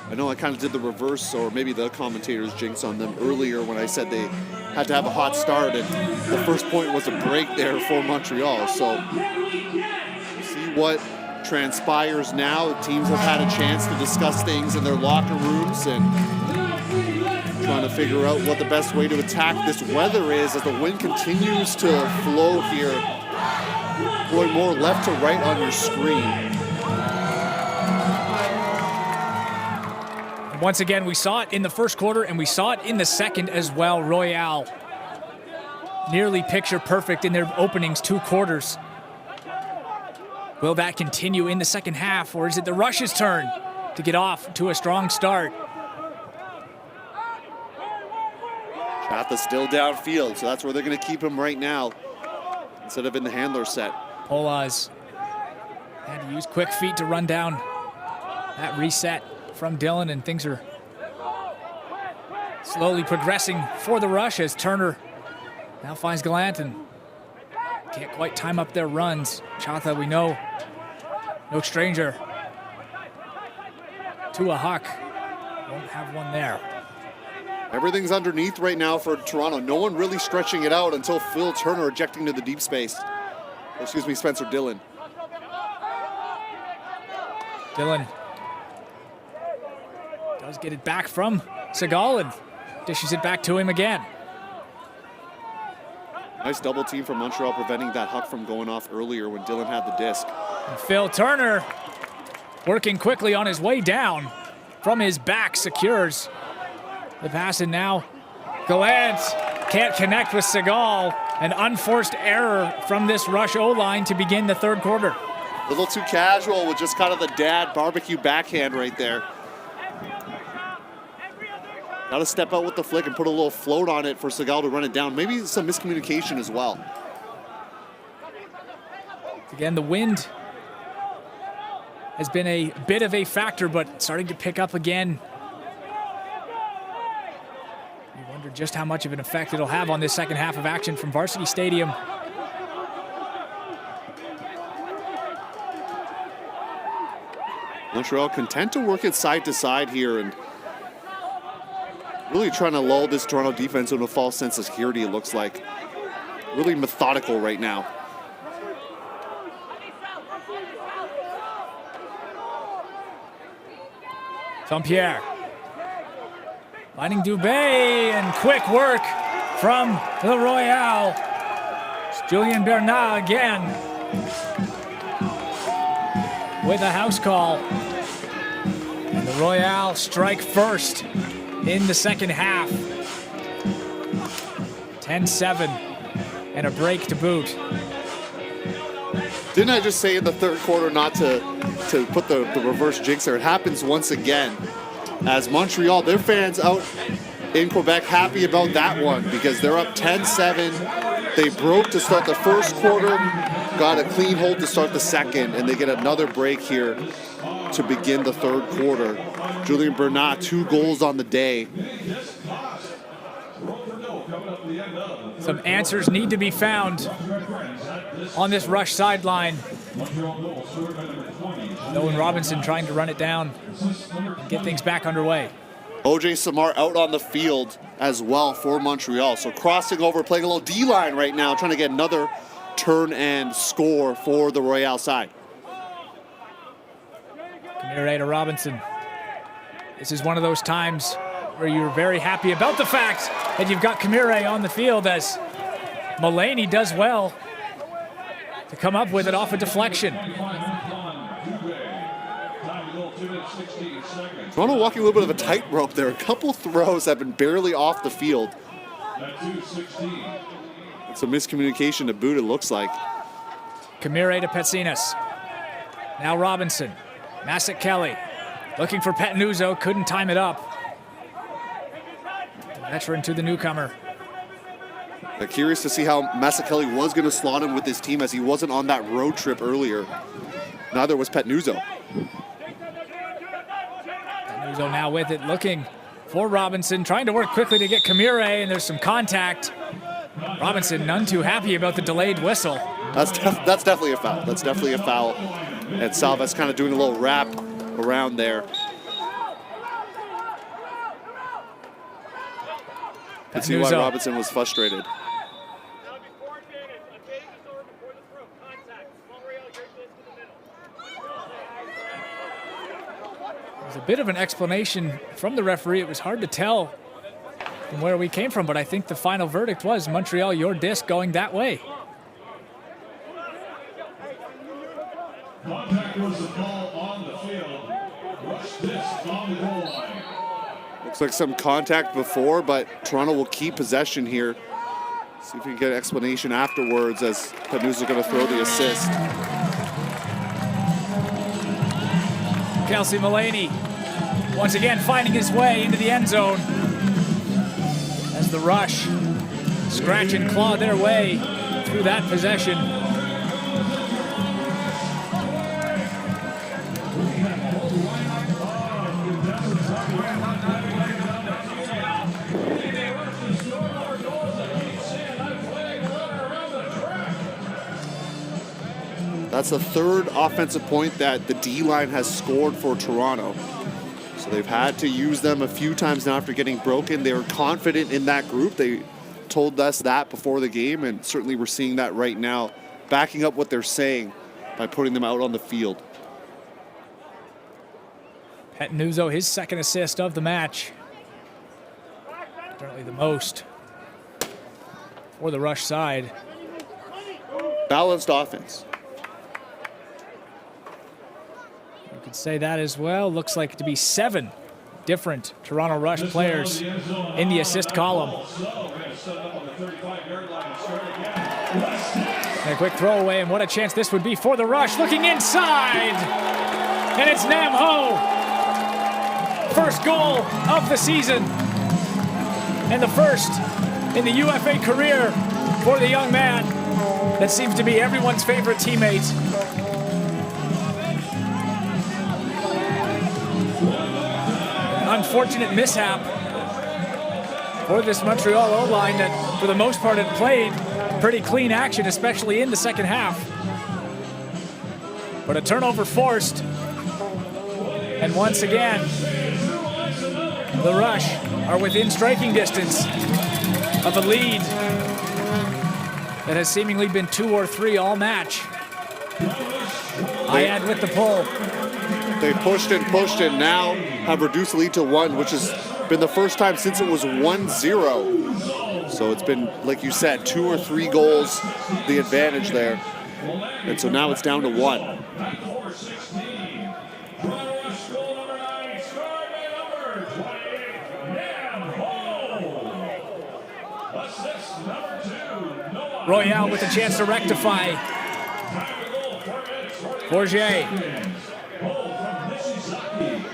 S1: I know I kind of did the reverse, or maybe the commentators jinx on them earlier when I said they had to have a hot start, and the first point was a break there for Montreal. So see what transpires now. Teams have had a chance to discuss things in their locker rooms, and trying to figure out what the best way to attack this weather is as the wind continues to flow here, going more left to right on your screen.
S2: Once again, we saw it in the first quarter and we saw it in the second as well. Royale nearly picture perfect in their openings 2 quarters. Will that continue in the second half, or is it the Rush's turn to get off to a strong start?
S1: Chatha still downfield, so that's where they're going to keep him right now instead of in the handler set.
S2: Polas had to use quick feet to run down that reset from Dylan, and things are slowly progressing for the Rush as Turner now finds Gallant and can't quite time up their runs. Chatha, we know, no stranger to a huck. Won't have one there.
S1: Everything's underneath right now for Toronto. No one really stretching it out until Phil Turner ejecting to the deep space. Or, excuse me, Spencer Dillon.
S2: Dillon does get it back from Segal and dishes it back to him again.
S1: Nice double team from Montreal preventing that huck from going off earlier when Dillon had the disc.
S2: And Phil Turner working quickly on his way down from his back, secures the pass, and now Gallant can't connect with Segal. An unforced error from this Rush O-line to begin the third quarter.
S1: A little too casual with just kind of the dad barbecue backhand right there. Got to step out with the flick and put a little float on it for Segal to run it down. Maybe some miscommunication as well.
S2: Again, the wind has been a bit of a factor, but starting to pick up again. You wonder just how much of an effect it'll have on this second half of action from Varsity Stadium.
S1: Montreal content to work it side to side here and really trying to lull this Toronto defense into a false sense of security, it looks like. Really methodical right now.
S2: Saint-Pierre finding Dubé, and quick work from the Royale. It's Julien Bernard again with a house call. And the Royale strike first in the second half. 10-7 and a break to boot.
S1: Didn't I just say in the third quarter not to put the reverse jinx there? It happens once again as Montreal, their fans out in Quebec happy about that one because they're up 10-7. They broke to start the first quarter, got a clean hold to start the second, and they get another break here to begin the third quarter. Julien Bernard, 2 goals on the day.
S2: Some answers need to be found on this Rush sideline. Owen Robinson trying to run it down and get things back underway.
S1: OJ Samar out on the field as well for Montreal. So crossing over, playing a little D-line right now, trying to get another turn and score for the Royale side.
S2: Kamire to Robinson. This is one of those times where you're very happy about the fact that you've got Kamire on the field, as Mulaney does well to come up with it off a deflection.
S1: Toronto walking a little bit of a tightrope there. A couple throws have been barely off the field. It's a miscommunication to boot, it looks like.
S2: Kamire to Petsinas. Now Robinson. Masek Kelly looking for Petnuzzo, couldn't time it up. The veteran to the newcomer.
S1: Curious to see how Masakeli was going to slot him with his team, as he wasn't on that road trip earlier. Neither was Petnuzzo.
S2: Petnuzzo now with it, looking for Robinson, trying to work quickly to get Kamire, and there's some contact. Robinson none too happy about the delayed whistle.
S1: That's definitely a foul. That's definitely a foul. And Salvas kind of doing a little wrap around there. Can see why Robinson was frustrated.
S2: There's a bit of an explanation from the referee. It was hard to tell from where we came from, but I think the final verdict was Montreal, your disc going that way.
S3: Contact was the call on the field. Rush disc on the goal line.
S1: Looks like some contact before, but Toronto will keep possession here. See if we can get an explanation afterwards as Panu's going to throw the assist.
S2: Kelsey Mulaney once again finding his way into the end zone as the Rush scratch and claw their way through that possession.
S1: That's the third offensive point that the D-line has scored for Toronto. So they've had to use them a few times now after getting broken. They were confident in that group. They told us that before the game, and certainly we're seeing that right now, backing up what they're saying by putting them out on the field.
S2: Panuzo, his second assist of the match. Certainly the most for the Rush side.
S1: Balanced offense.
S2: You could say that as well. Looks like it to be 7 different Toronto Rush players in the assist column. And a quick throwaway, and what a chance this would be for the Rush. Looking inside, and it's Nam Ho. First goal of the season, and the first in the UFA career for the young man that seems to be everyone's favorite teammate. Unfortunate mishap for this Montreal O-line that, for the most part, had played pretty clean action, especially in the second half. But a turnover forced. And once again, the Rush are within striking distance of a lead that has seemingly been 2 or 3 all match. Ayad with the pull.
S1: They pushed and now have reduced the lead to 1, which has been the first time since it was 1-0. So it's been, like you said, 2 or 3 goals, the advantage there. And so now it's down to 1.
S2: Royale with a chance to rectify. Forget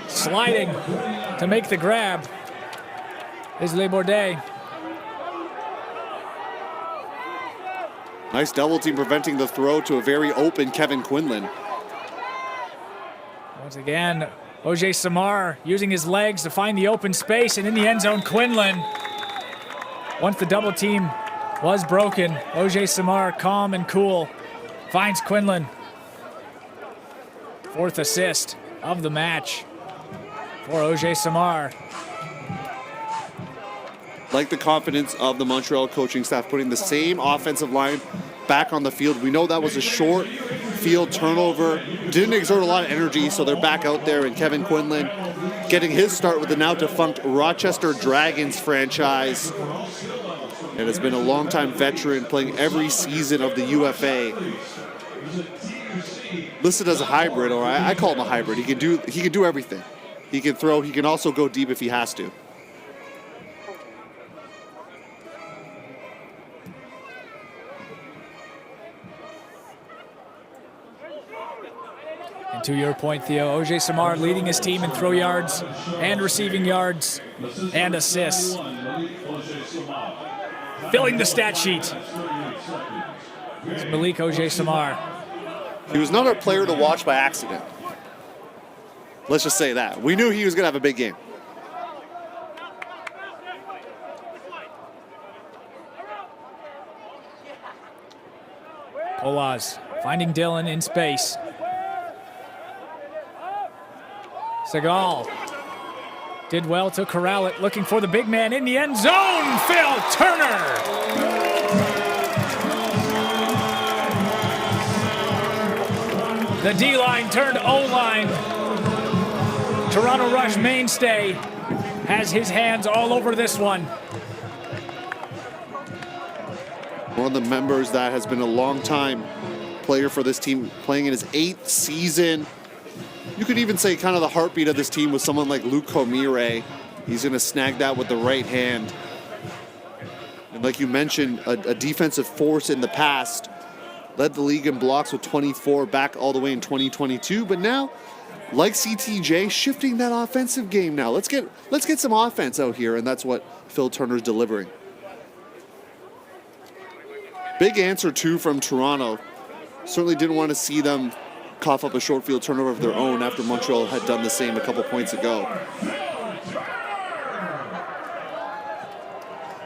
S2: sliding to make the grab is Le Bourdet.
S1: Nice double team preventing the throw to a very open Kevin Quinlan.
S2: Once again, Oje Samar using his legs to find the open space, and in the end zone, Quinlan. Once the double team was broken, Oje Samar, calm and cool, finds Quinlan. 4th assist of the match for Oje Samar.
S1: Like the confidence of the Montreal coaching staff, putting the same offensive line back on the field. We know that was a short field turnover. Didn't exert a lot of energy, so they're back out there. And Kevin Quinlan getting his start with the now defunct Rochester Dragons franchise. And has been a longtime veteran, playing every season of the UFA. Listed as a hybrid, or I call him a hybrid. He can do everything. He can throw. He can also go deep if he has to.
S2: And to your point, Theo, Oje Samar leading his team in throw yards and receiving yards and assists. Filling the stat sheet. It's Malik Oje Samar.
S1: He was not a player to watch by accident. Let's just say that. We knew he was going to have a big game.
S2: Olaz finding Dylan in space. Segal did well to corral it, looking for the big man in the end zone. Phil Turner. The D-line turned O-line. Toronto Rush mainstay has his hands all over this one.
S1: One of the members that has been a long-time player for this team, playing in his 8th season. You could even say kind of the heartbeat of this team was someone like Luke Comire. He's going to snag that with the right hand. And like you mentioned, a defensive force in the past. Led the league in blocks with 24 back all the way in 2022. But now, like CTJ, shifting that offensive game now. Let's get some offense out here, and that's what Phil Turner's delivering. Big answer, too, from Toronto. Certainly didn't want to see them cough up a short field turnover of their own after Montreal had done the same a couple points ago.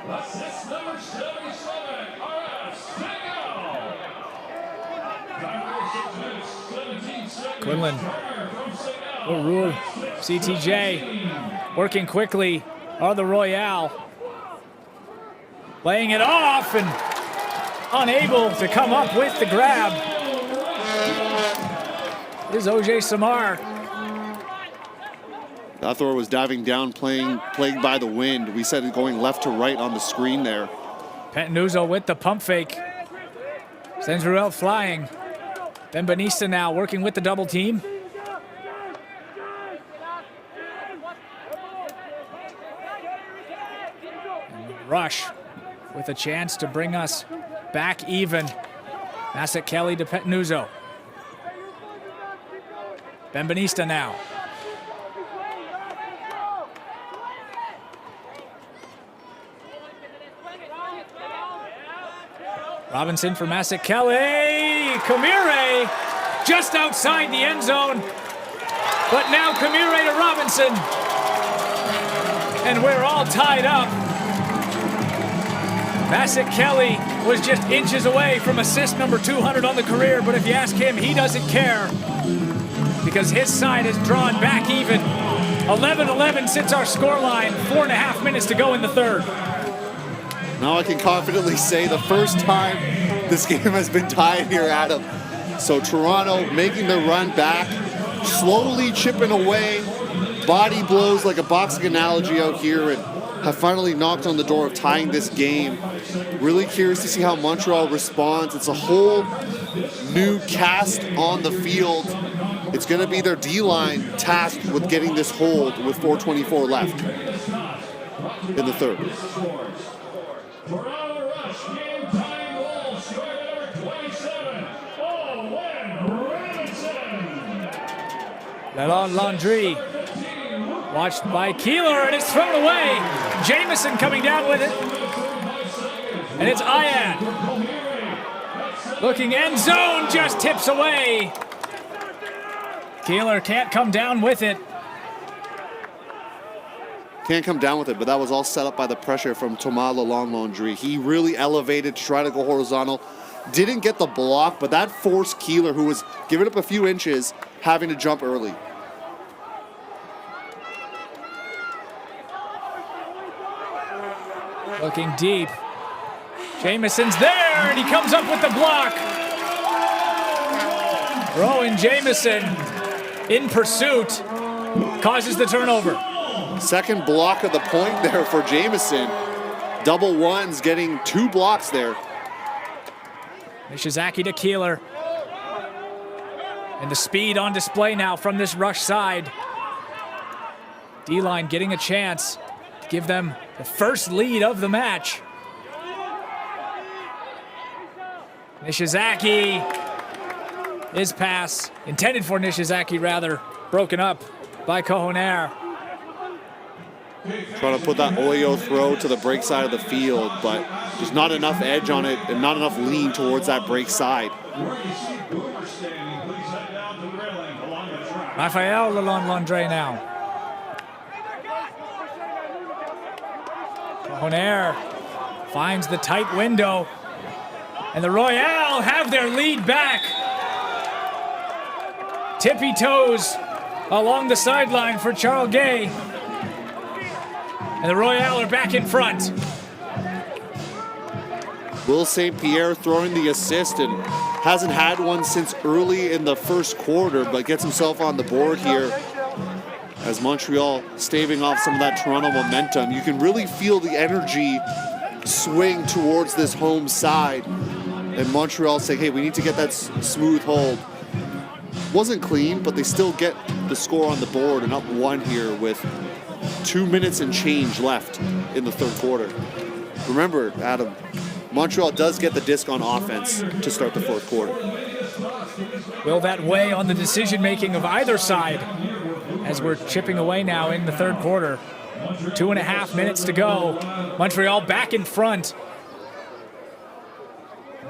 S3: Assist number 77,
S2: Quinlan will rule CTJ. Working quickly on the Royale. Laying it off and unable to come up with the grab. Here's OJ Samar.
S1: Athor was diving down, plagued by the wind. We said it going left to right on the screen there.
S2: Pentanuzzo with the pump fake. Sends Royale flying. Benvenista now working with the double team. And Rush with a chance to bring us back even. Bassett Kelly to Pentanuzzo. Benvenista now. Robinson for Bassett Kelly. Comire just outside the end zone. But now Comire to Robinson. And we're all tied up. Bassett Kelly was just inches away from assist number 200 on the career, but if you ask him, he doesn't care because his side is drawn back even. 11-11 since our scoreline, 4.5 minutes to go in the third.
S1: Now I can confidently say the first time this game has been tied here, Adam. So Toronto making the run back, slowly chipping away, body blows like a boxing analogy out here, and have finally knocked on the door of tying this game. Really curious to see how Montreal responds. It's a whole new cast on the field. It's going to be their D-line tasked with getting this hold with 4:24 left in the third.
S3: Toronto Rush, game time goal, scorer number 27, Owen Robinson.
S2: Lalonde Landry, watched by Keeler, and it's thrown away. Jamison coming down with it. And it's Ayad. Looking end zone, just tips away. Keeler can't come down with it.
S1: Can't come down with it, but that was all set up by the pressure from Thomas Lalonde Landry. He really elevated to try to go horizontal. Didn't get the block, but that forced Keeler, who was giving up a few inches, having to jump early.
S2: Looking deep. Jamison's there, and he comes up with the block. Rowan Jamison in pursuit causes the turnover.
S1: Second block of the point there for Jamison. Double ones, getting 2 blocks there.
S2: Nishizaki to Keeler. And the speed on display now from this rush side. D-line getting a chance to give them the first lead of the match. Nishizaki, his pass, intended for Nishizaki rather, broken up by Cohonair.
S1: Trying to put that Oyo throw to the break side of the field, but there's not enough edge on it and not enough lean towards that break side.
S2: Raphael Lalonde Landry now. Cohonair finds the tight window. And the Royale have their lead back. Tippy toes along the sideline for Charles Gay. And the Royale are back in front.
S1: Will St. Pierre throwing the assist and hasn't had one since early in the first quarter, but gets himself on the board here as Montreal staving off some of that Toronto momentum. You can really feel the energy swing towards this home side, and Montreal saying, hey, we need to get that smooth hold. Wasn't clean, but they still get the score on the board and up 1 here with 2 minutes and change left in the third quarter. Remember, Adam, Montreal does get the disc on offense to start the fourth quarter.
S2: Will that weigh on the decision-making of either side as we're chipping away now in the third quarter? 2.5 minutes to go. Montreal back in front.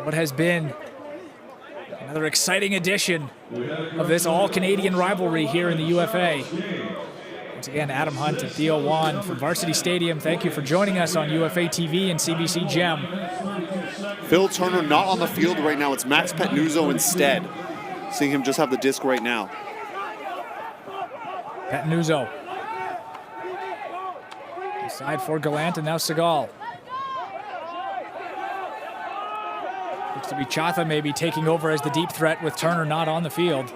S2: What has been another exciting edition of this all-Canadian rivalry here in the UFA. Once again, Adam Hunt and Theo Wan from Varsity Stadium. Thank you for joining us on UFA TV and CBC Gem.
S1: Phil Turner not on the field right now. It's Max Petnuzzo instead. Seeing him just have the disc right now.
S2: Petnuzzo. Side for Gallant and now Segal. Looks to be Chatha maybe taking over as the deep threat with Turner not on the field.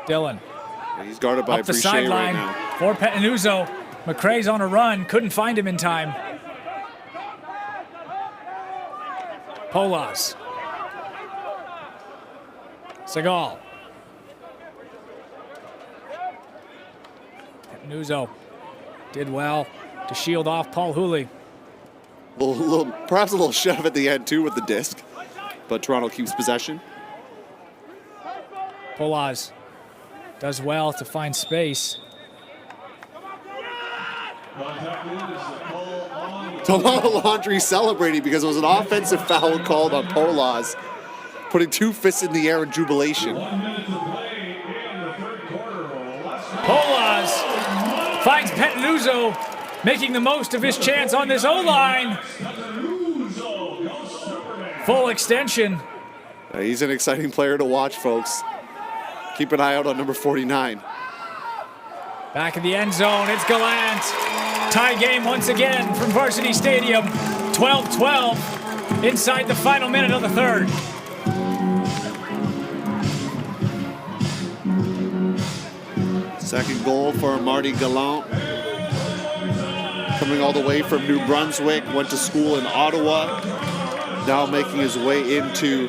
S2: Dylan.
S1: He's guarded by
S2: up the
S1: Brichet
S2: sideline
S1: right now.
S2: for Petnuzzo. McRae's on a run, couldn't find him in time. Polas. Segal. Petnuzzo did well to shield off Paul Hooley.
S1: Perhaps a little shove at the end too with the disc, but Toronto keeps possession.
S2: Polas does well to find space.
S1: Toronto Laundry celebrating because it was an offensive foul called on Polas, putting 2 fists in the air in jubilation.
S2: Polas finds Petnuzzo, making the most of his chance on this O-line. Full extension.
S1: He's an exciting player to watch, folks. Keep an eye out on number 49.
S2: Back in the end zone, it's Gallant. Tie game once again from Varsity Stadium. 12-12 inside the final minute of the third.
S1: Second goal for Marty Gallant. Coming all the way from New Brunswick, went to school in Ottawa. Now making his way into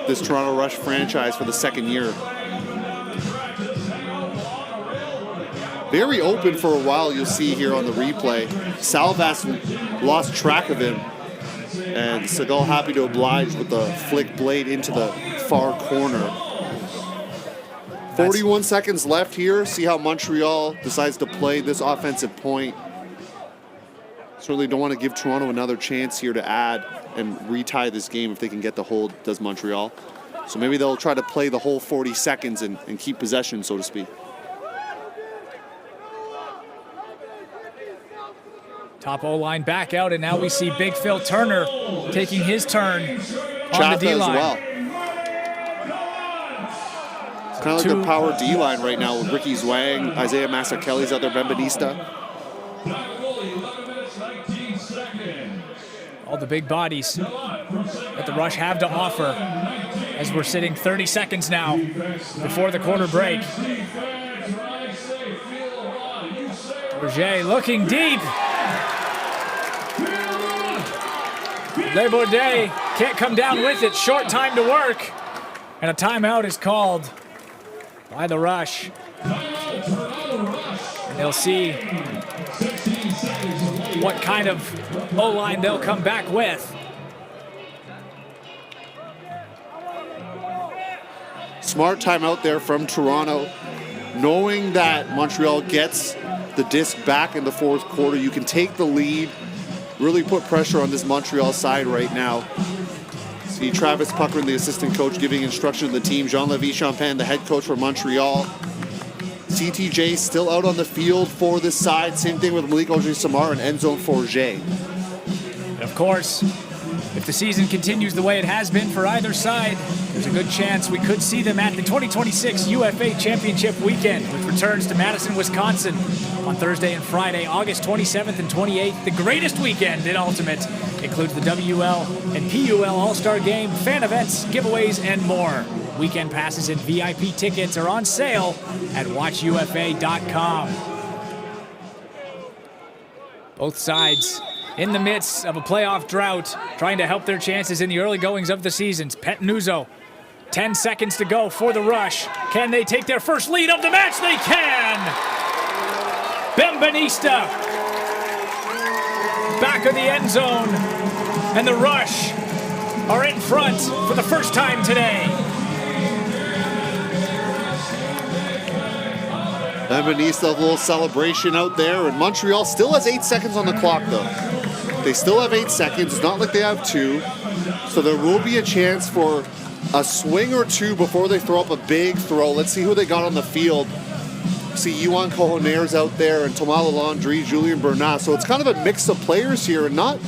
S1: this Toronto Rush franchise for the second year. Very open for a while, you'll see here on the replay. Salvas lost track of him, and Segal happy to oblige with the flick blade into the far corner. 41 seconds left here. See how Montreal decides to play this offensive point. Certainly don't want to give Toronto another chance here to add and retie this game if they can get the hold, does Montreal. So maybe they'll try to play the whole 40 seconds and keep possession, so to speak.
S2: Top O-line back out, and now we see Big Phil Turner taking his turn on
S1: Chatha
S2: the D-line.
S1: as well. It's kind of like the power D-line right now with Ricky Zwang, Isaiah Massakelli's out there, Benvenista.
S2: All the big bodies that the Rush have to offer as we're sitting 30 seconds now before the quarter break. Roger looking deep. Lesbourdet can't come down with it. Short time to work. And a timeout is called by the Rush. And they'll see what kind of O-line they'll come back with.
S1: Smart timeout there from Toronto. Knowing that Montreal gets the disc back in the fourth quarter, you can take the lead, really put pressure on this Montreal side right now. See Travis Puckrin, the assistant coach, giving instruction to the team. Jean-Lévis Champagne, the head coach for Montreal. CTJ still out on the field for this side. Same thing with Malik Ojai-Samar and Enzo Forget.
S2: And of course, if the season continues the way it has been for either side, there's a good chance we could see them at the 2026 UFA Championship Weekend, which returns to Madison, Wisconsin on Thursday and Friday, August 27th and 28th. The greatest weekend in Ultimate includes the WL and PUL All-Star Game, fan events, giveaways, and more. Weekend passes and VIP tickets are on sale at watchufa.com. Both sides in the midst of a playoff drought, trying to help their chances in the early goings of the seasons. Pettenuzzo, 10 seconds to go for the Rush. Can they take their first lead of the match? They can! Bembanista, back of the end zone, and the Rush are in front for the first time today.
S1: Bembanista, a little celebration out there, and Montreal still has 8 seconds on the clock, though. They still have 8 seconds. It's not like they have 2. So there will be a chance for a swing or 2 before they throw up a big throw. Let's see who they got on the field. See Yuan Cojoner's out there and Tomala Landry, Julien Bernat. So it's kind of a mix of players here, and not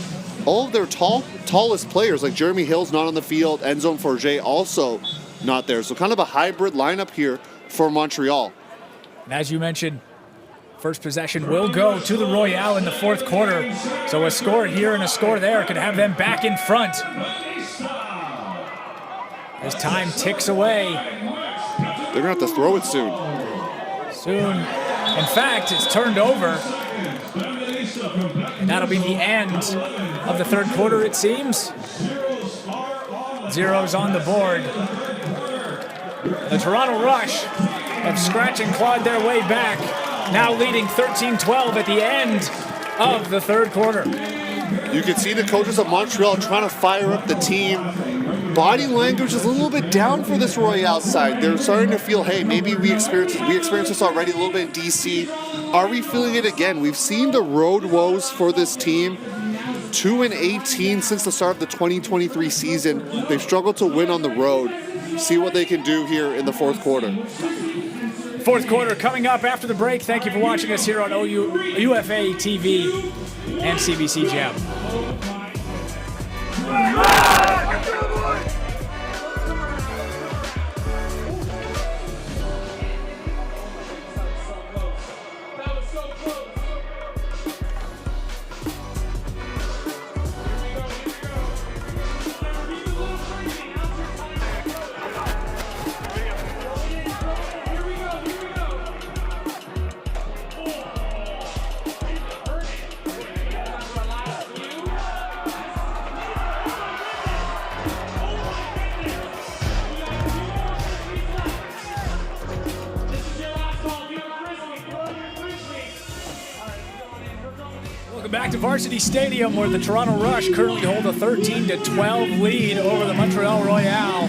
S1: all of their tallest players, like Jeremy Hill's not on the field, Enzo Forget also not there. So kind of a hybrid lineup here for Montreal.
S2: And as you mentioned, first possession will go to the Royale in the fourth quarter. So a score here and a score there could have them back in front. As time ticks away.
S1: They're going to have to throw it soon.
S2: Soon. In fact, it's turned over. And that'll be the end of the third quarter, it seems. Zeros on the board. The Toronto Rush have scratched and clawed their way back, now leading 13-12 at the end of the third quarter.
S1: You can see the coaches of Montreal trying to fire up the team. Body language is a little bit down for this Royale side. They're starting to feel, hey, maybe we experienced this already a little bit in DC. Are we feeling it again? We've seen the road woes for this team. 2-18 since the start of the 2023 season. They've struggled to win on the road. See what they can do here in the fourth quarter.
S2: Fourth quarter coming up after the break. Thank you for watching us here on UFA TV and CBC Gem. Back to Varsity Stadium, where the Toronto Rush currently hold a 13-12 lead over the Montreal Royal.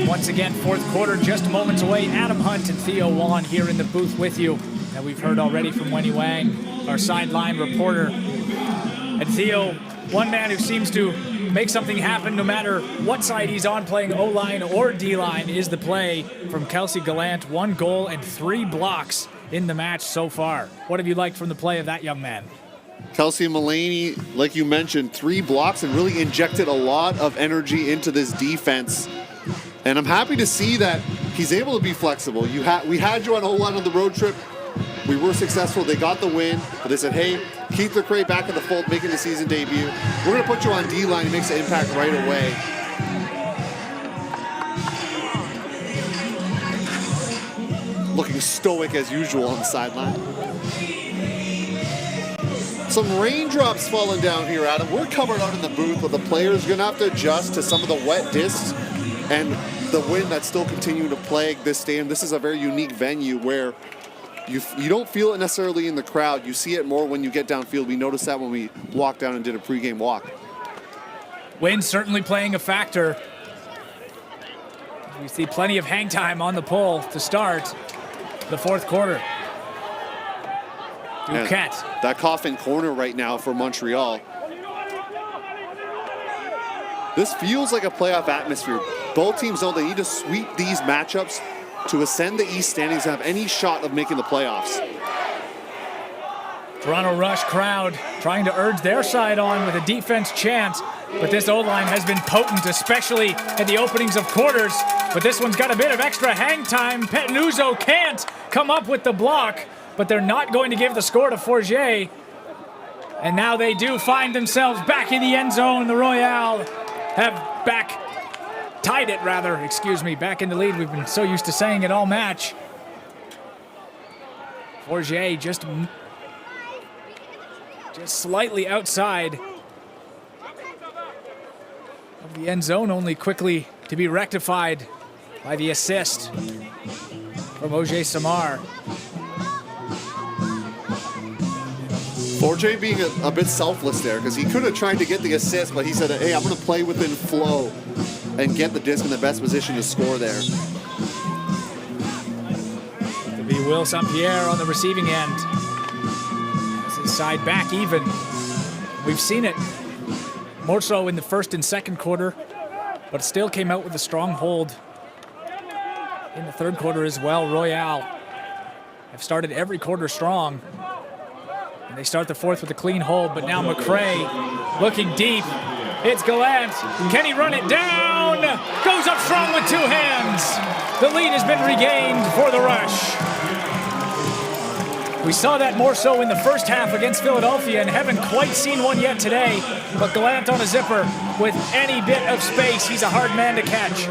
S2: Once again, fourth quarter just moments away. Adam Hunt and Theo Wan here in the booth with you. And we've heard already from Wenny Wang, our sideline reporter. And Theo, one man who seems to make something happen no matter what side he's on, playing O-line or D-line, is the play from Kelsey Gallant. 1 goal and 3 blocks in the match so far. What have you liked from the play of that young man?
S1: Kelsey Mulaney, like you mentioned, 3 blocks and really injected a lot of energy into this defense. And I'm happy to see that he's able to be flexible. We had you on O-line on the road trip. We were successful. They got the win. But they said, hey, Keith Lecrae back in the fold, making the season debut. We're going to put you on D-line. He makes an impact right away. Looking stoic as usual on the sideline. Some raindrops falling down here, Adam. We're covered out in the booth, but the players are going to have to adjust to some of the wet discs and the wind that's still continuing to plague this stadium. This is a very unique venue where you don't feel it necessarily in the crowd. You see it more when you get downfield. We noticed that when we walked down and did a pregame walk.
S2: Wind certainly playing a factor. We see plenty of hang time on the pole to start the fourth quarter. Duquette.
S1: That coffin corner right now for Montreal. This feels like a playoff atmosphere. Both teams know they need to sweep these matchups to ascend the East standings and have any shot of making the playoffs.
S2: Toronto Rush crowd trying to urge their side on with a defense chant, but this O-line has been potent, especially at the openings of quarters. But this one's got a bit of extra hang time. Pettenuzzo can't come up with the block, but they're not going to give the score to Forget. And now they do find themselves back in the end zone. The Royale have tied it, back in the lead. We've been so used to saying it all match. Forget just slightly outside of the end zone, only quickly to be rectified by the assist from Oje Samar.
S1: Forte being a bit selfless there because he could have tried to get the assist, but he said, hey, I'm going to play within flow and get the disc in the best position to score there.
S2: To be Will St. Pierre on the receiving end. As his side back even. We've seen it more so in the first and second quarter, but still came out with a strong hold in the third quarter as well. Royale have started every quarter strong. And they start the fourth with a clean hold, but now McCray looking deep. It's Gallant. Can he run it down? Goes up strong with two hands. The lead has been regained for the Rush. We saw that more so in the first half against Philadelphia and haven't quite seen one yet today. But Gallant on a zipper with any bit of space. He's a hard man to catch.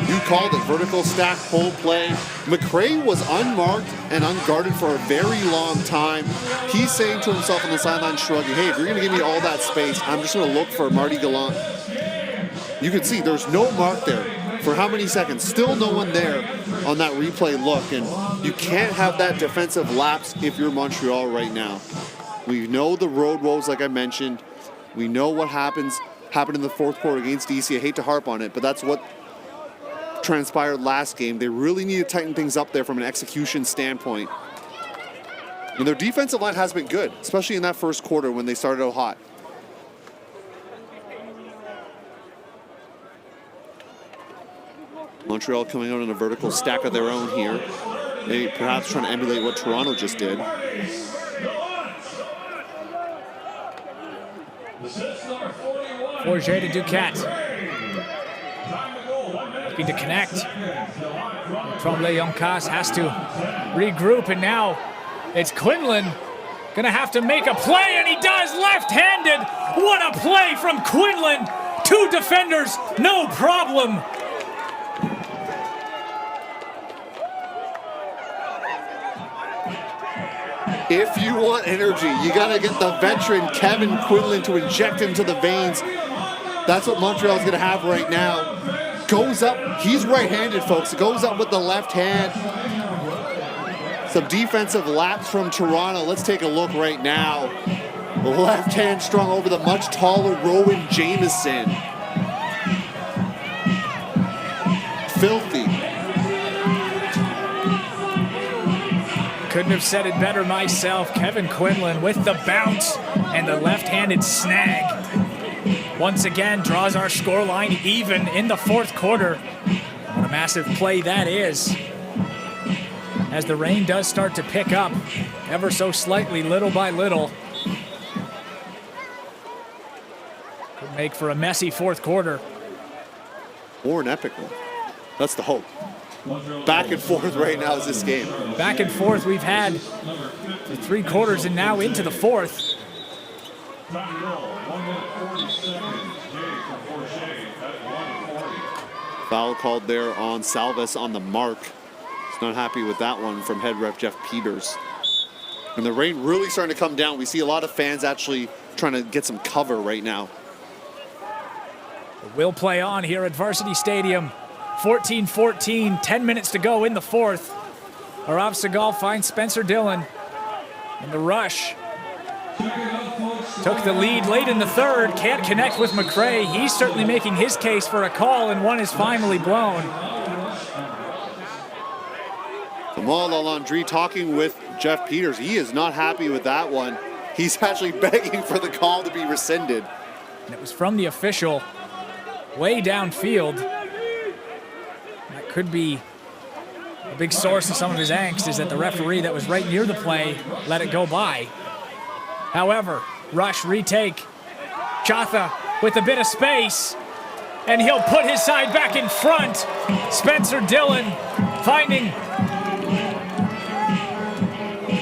S1: You called it, vertical stack pull play. McCray was unmarked and unguarded for a very long time. He's saying to himself on the sideline, shrugging, hey, if you're going to give me all that space, I'm just going to look for Marty Gallant. You can see there's no mark there for how many seconds? Still no one there on that replay look, and you can't have that defensive lapse if you're Montreal right now. We know the road woes, like I mentioned. We know what happened in the fourth quarter against DC. I hate to harp on it, but that's what transpired last game. They really need to tighten things up there from an execution standpoint. And their defensive line has been good, especially in that first quarter when they started out hot. Montreal coming out in a vertical stack of their own here. They perhaps trying to emulate what Toronto just did.
S2: Forger to Duquette. Looking to connect. Tremblay-Yoncas has to regroup, and now it's Quinlan gonna have to make a play, and he does, left-handed. What a play from Quinlan. Two defenders, no problem.
S1: If you want energy, you gotta get the veteran Kevin Quinlan to inject into the veins. That's what Montreal's gonna have right now. Goes up, he's right-handed, folks. Goes up with the left hand. Some defensive laps from Toronto. Let's take a look right now. Left hand strung over the much taller Rowan Jameson. Filthy.
S2: Couldn't have said it better myself. Kevin Quinlan with the bounce and the left-handed snag. Once again, draws our scoreline even in the fourth quarter. What a massive play that is. As the rain does start to pick up ever so slightly, little by little. Could make for a messy fourth quarter.
S1: Or an epic one. That's the hope. Back and forth right now is this game.
S2: Back and forth we've had for three quarters and now into the fourth.
S1: Foul called there on Salvis on the mark. He's not happy with that one from head ref Jeff Peters. And the rain really starting to come down. We see a lot of fans actually trying to get some cover right now.
S2: We'll play on here at Varsity Stadium. 14-14, 10 minutes to go in the fourth. Arav Segal finds Spencer Dillon. And the Rush took the lead late in the third. Can't connect with McCray. He's certainly making his case for a call, and one is finally blown.
S1: Kamal Lalandry talking with Jeff Peters. He is not happy with that one. He's actually begging for the call to be rescinded.
S2: And it was from the official way downfield. That could be a big source of some of his angst, is that the referee that was right near the play let it go by. However, Rush retake. Chatha with a bit of space, and he'll put his side back in front. Spencer Dillon finding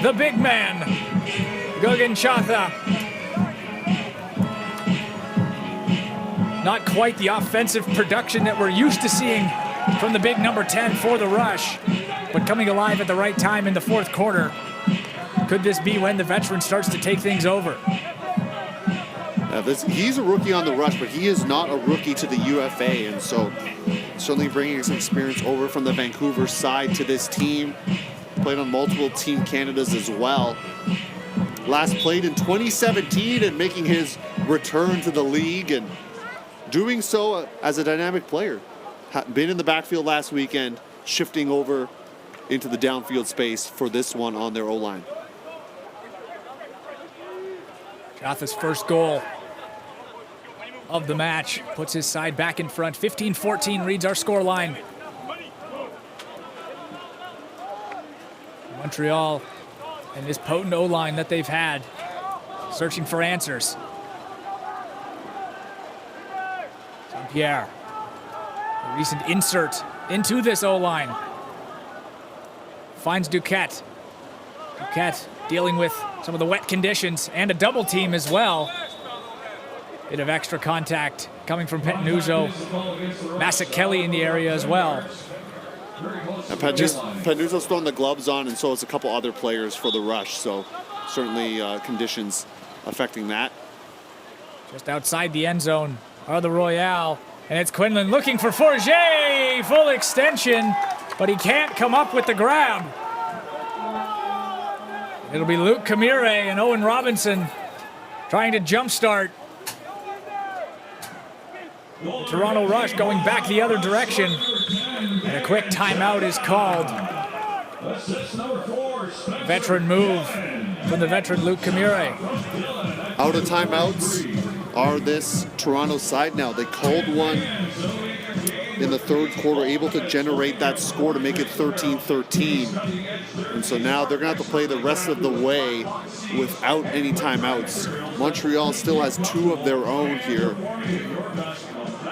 S2: the big man, Guggen Chatha. Not quite the offensive production that we're used to seeing from the big number 10 for the Rush, but coming alive at the right time in the fourth quarter. Could this be when the veteran starts to take things over?
S1: He's a rookie on the Rush, but he is not a rookie to the UFA, and so certainly bringing some experience over from the Vancouver side to this team. Played on multiple Team Canadas as well. Last played in 2017 and making his return to the league and doing so as a dynamic player. Been in the backfield last weekend, shifting over into the downfield space for this one on their O-line.
S2: Jotha's first goal of the match puts his side back in front. 15-14 reads our score line. Montreal and this potent O-line that they've had, searching for answers. St-Pierre, a recent insert into this O-line. Finds Duquette. Duquette dealing with some of the wet conditions and a double team as well. Bit of extra contact coming from Pettenuzzo. Massac Kelly in the area as well.
S1: Pettenuzzo's throwing the gloves on, and so is a couple other players for the Rush, so certainly conditions affecting that.
S2: Just outside the end zone are the Royale, and it's Quinlan looking for Forget, full extension, but he can't come up with the grab. It'll be Luke Camire and Owen Robinson trying to jumpstart. The Toronto Rush going back the other direction. And a quick timeout is called. Veteran move from the veteran Luke Camire.
S1: Out of timeouts are this Toronto side now. They called one in the third quarter, able to generate that score to make it 13-13. And so now they're going to have to play the rest of the way without any timeouts. Montreal still has 2 of their own here.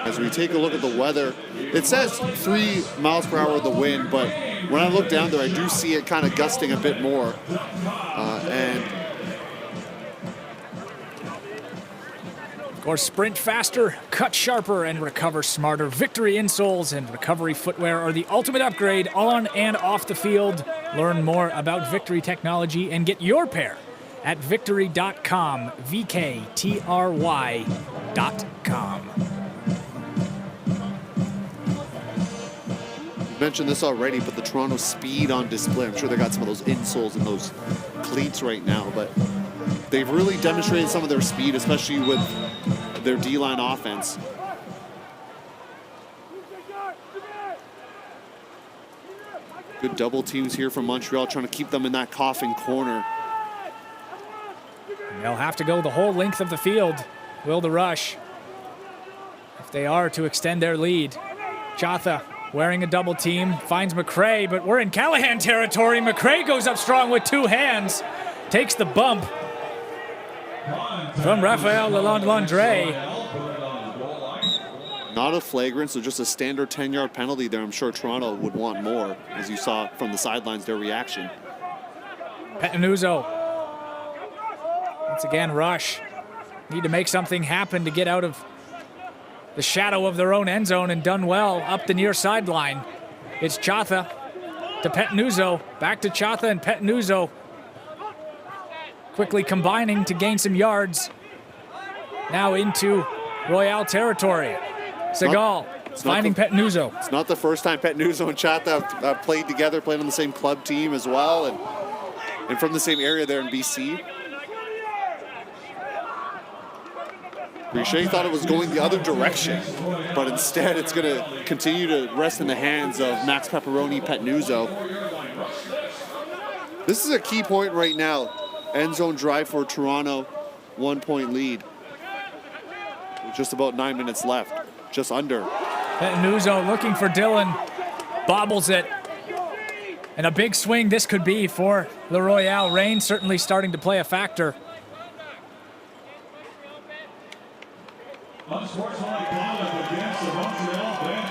S1: As we take a look at the weather, it says 3 miles per hour the wind, but when I look down there, I do see it kind of gusting a bit more.
S2: Of course, sprint faster, cut sharper, and recover smarter. Victory insoles and recovery footwear are the ultimate upgrade on and off the field. Learn more about Victory technology and get your pair at victory.com, VKTRY.com.
S1: Mentioned this already, but the Toronto speed on display. I'm sure they got some of those insoles and those cleats right now, but they've really demonstrated some of their speed, especially with their D-line offense. Good double teams here from Montreal, trying to keep them in that coffin corner.
S2: They'll have to go the whole length of the field, will the Rush, if they are to extend their lead. Jotha wearing a double team, finds McRae, but we're in Callahan territory. McRae goes up strong with 2 hands, takes the bump from Raphael Lalonde-Landre.
S1: Not a flagrant, so just a standard 10-yard penalty there. I'm sure Toronto would want more, as you saw from the sidelines, their reaction.
S2: Pettenuzzo. Once again, Rush need to make something happen to get out of the shadow of their own end zone, and done well up the near sideline. It's Jotha to Pettenuzzo, back to Jotha and Pettenuzzo. Quickly combining to gain some yards. Now into Royale territory. Segal finding Pettenuzzo.
S1: It's not the first time Pettenuzzo and Jotha have played together, played on the same club team as well, and from the same area there in BC. Richer thought it was going the other direction, but instead it's going to continue to rest in the hands of Max Pepperoni Pettenuzzo. This is a key point right now. End zone drive for Toronto, 1-point lead. With just about 9 minutes left, just under.
S2: Pettenuzzo looking for Dillon, bobbles it. And a big swing this could be for the Royale. Rain certainly starting to play a factor.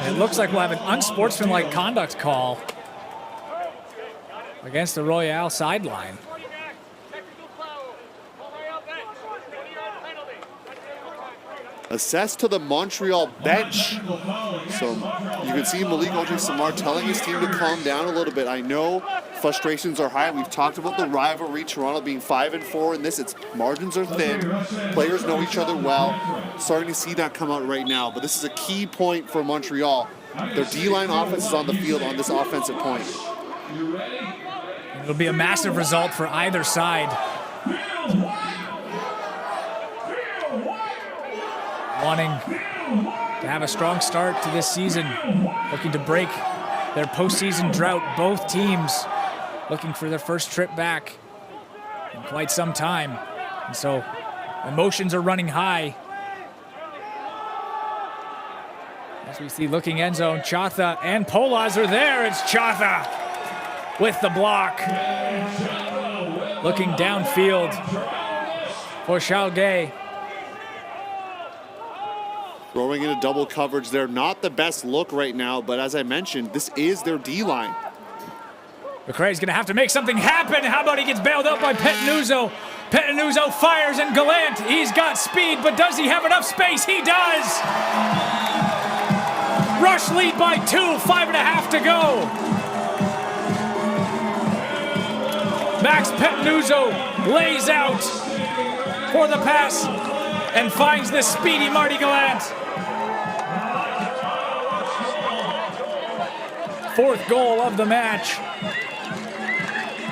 S2: It looks like we'll have an unsportsmanlike conduct call against the Royale sideline.
S1: Assessed to the Montreal bench. So you can see Malik Ojai-Samar telling his team to calm down a little bit. I know frustrations are high. We've talked about the rivalry, Toronto being 5-4 in this. Its margins are thin. Players know each other well. Starting to see that come out right now. But this is a key point for Montreal. Their D-line offense is on the field on this offensive point.
S2: It'll be a massive result for either side. Wanting to have a strong start to this season, looking to break their postseason drought. Both teams looking for their first trip back in quite some time. And so emotions are running high. As we see looking end zone, Chotha and Polas are there. It's Chotha with the block. Looking downfield for Chalgay.
S1: Throwing into double coverage. They're not the best look right now, but as I mentioned, this is their D-line.
S2: McRae's gonna have to make something happen. How about he gets bailed out by Pettinuzzo? Pettinuzzo fires and Gallant. He's got speed, but does he have enough space? He does! Rush lead by 2, 5.5 to go. Max Pettinuzzo lays out for the pass and finds the speedy Marty Gallant. Fourth goal of the match.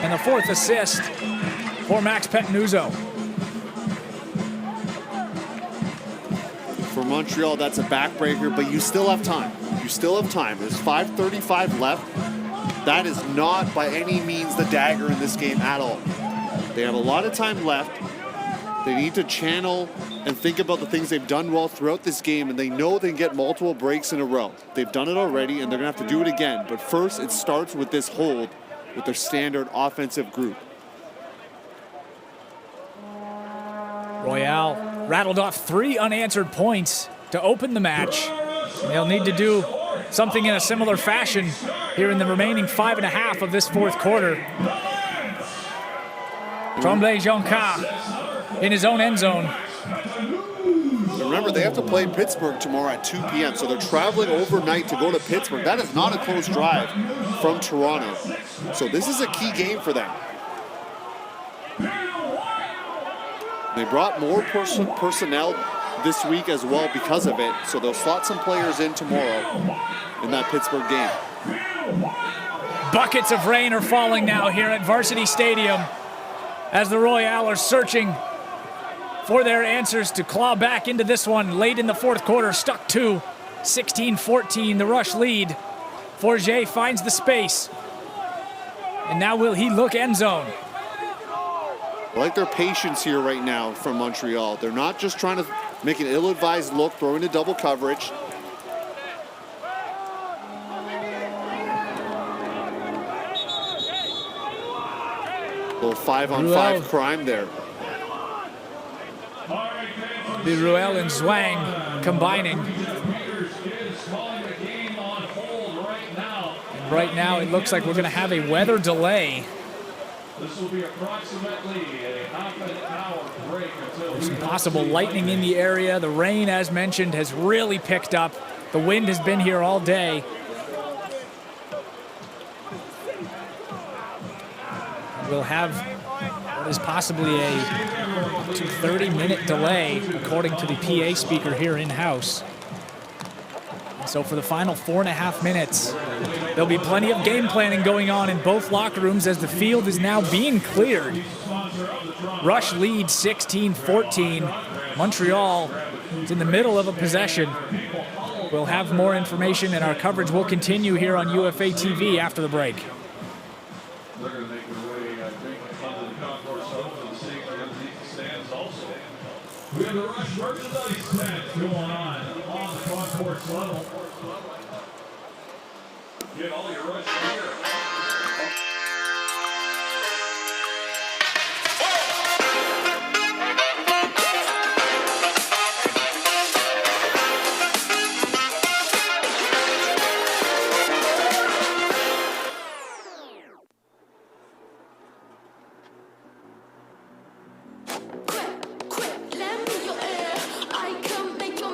S2: And the fourth assist for Max Pettinuzzo.
S1: For Montreal, that's a backbreaker, but you still have time. You still have time. There's 5:35 left. That is not by any means the dagger in this game at all. They have a lot of time left. They need to channel and think about the things they've done well throughout this game, and they know they can get multiple breaks in a row. They've done it already, and they're going to have to do it again. But first, it starts with this hold with their standard offensive group.
S2: Royale rattled off 3 unanswered points to open the match. And they'll need to do something in a similar fashion here in the remaining 5.5 of this fourth quarter. Tremblay-Jonca in his own end zone.
S1: Remember, they have to play Pittsburgh tomorrow at 2 p.m., so they're traveling overnight to go to Pittsburgh. That is not a close drive from Toronto. So this is a key game for them. They brought more personnel this week as well because of it, so they'll slot some players in tomorrow in that Pittsburgh game.
S2: Buckets of rain are falling now here at Varsity Stadium as the Royale are searching for their answers to claw back into this one late in the fourth quarter. Stuck to 16-14, the Rush lead. Forget finds the space. And now will he look end zone?
S1: I like their patience here right now from Montreal. They're not just trying to make an ill-advised look, throw into double coverage. A little 5-on-5 crime there.
S2: The Royale and Zwang combining. And right now it looks like we're going to have a weather delay.
S3: This will be approximately a half an hour break until
S2: There's some possible lightning in the area. The rain, as mentioned, has really picked up. The wind has been here all day. We'll have what is possibly a 30-minute delay, according to the PA speaker here in-house. So for the final 4.5 minutes, there'll be plenty of game planning going on in both locker rooms as the field is now being cleared. Rush leads 16-14. Montreal is in the middle of a possession. We'll have more information, and our coverage will continue here on UFA TV after the break.
S3: they're going to make their way, I think, under the concourse over the safety underneath the stands also. We have the Rush merchandise tent going on the concourse level. Get all your Rush gear.
S9: Quit, lend me your ear. I can make your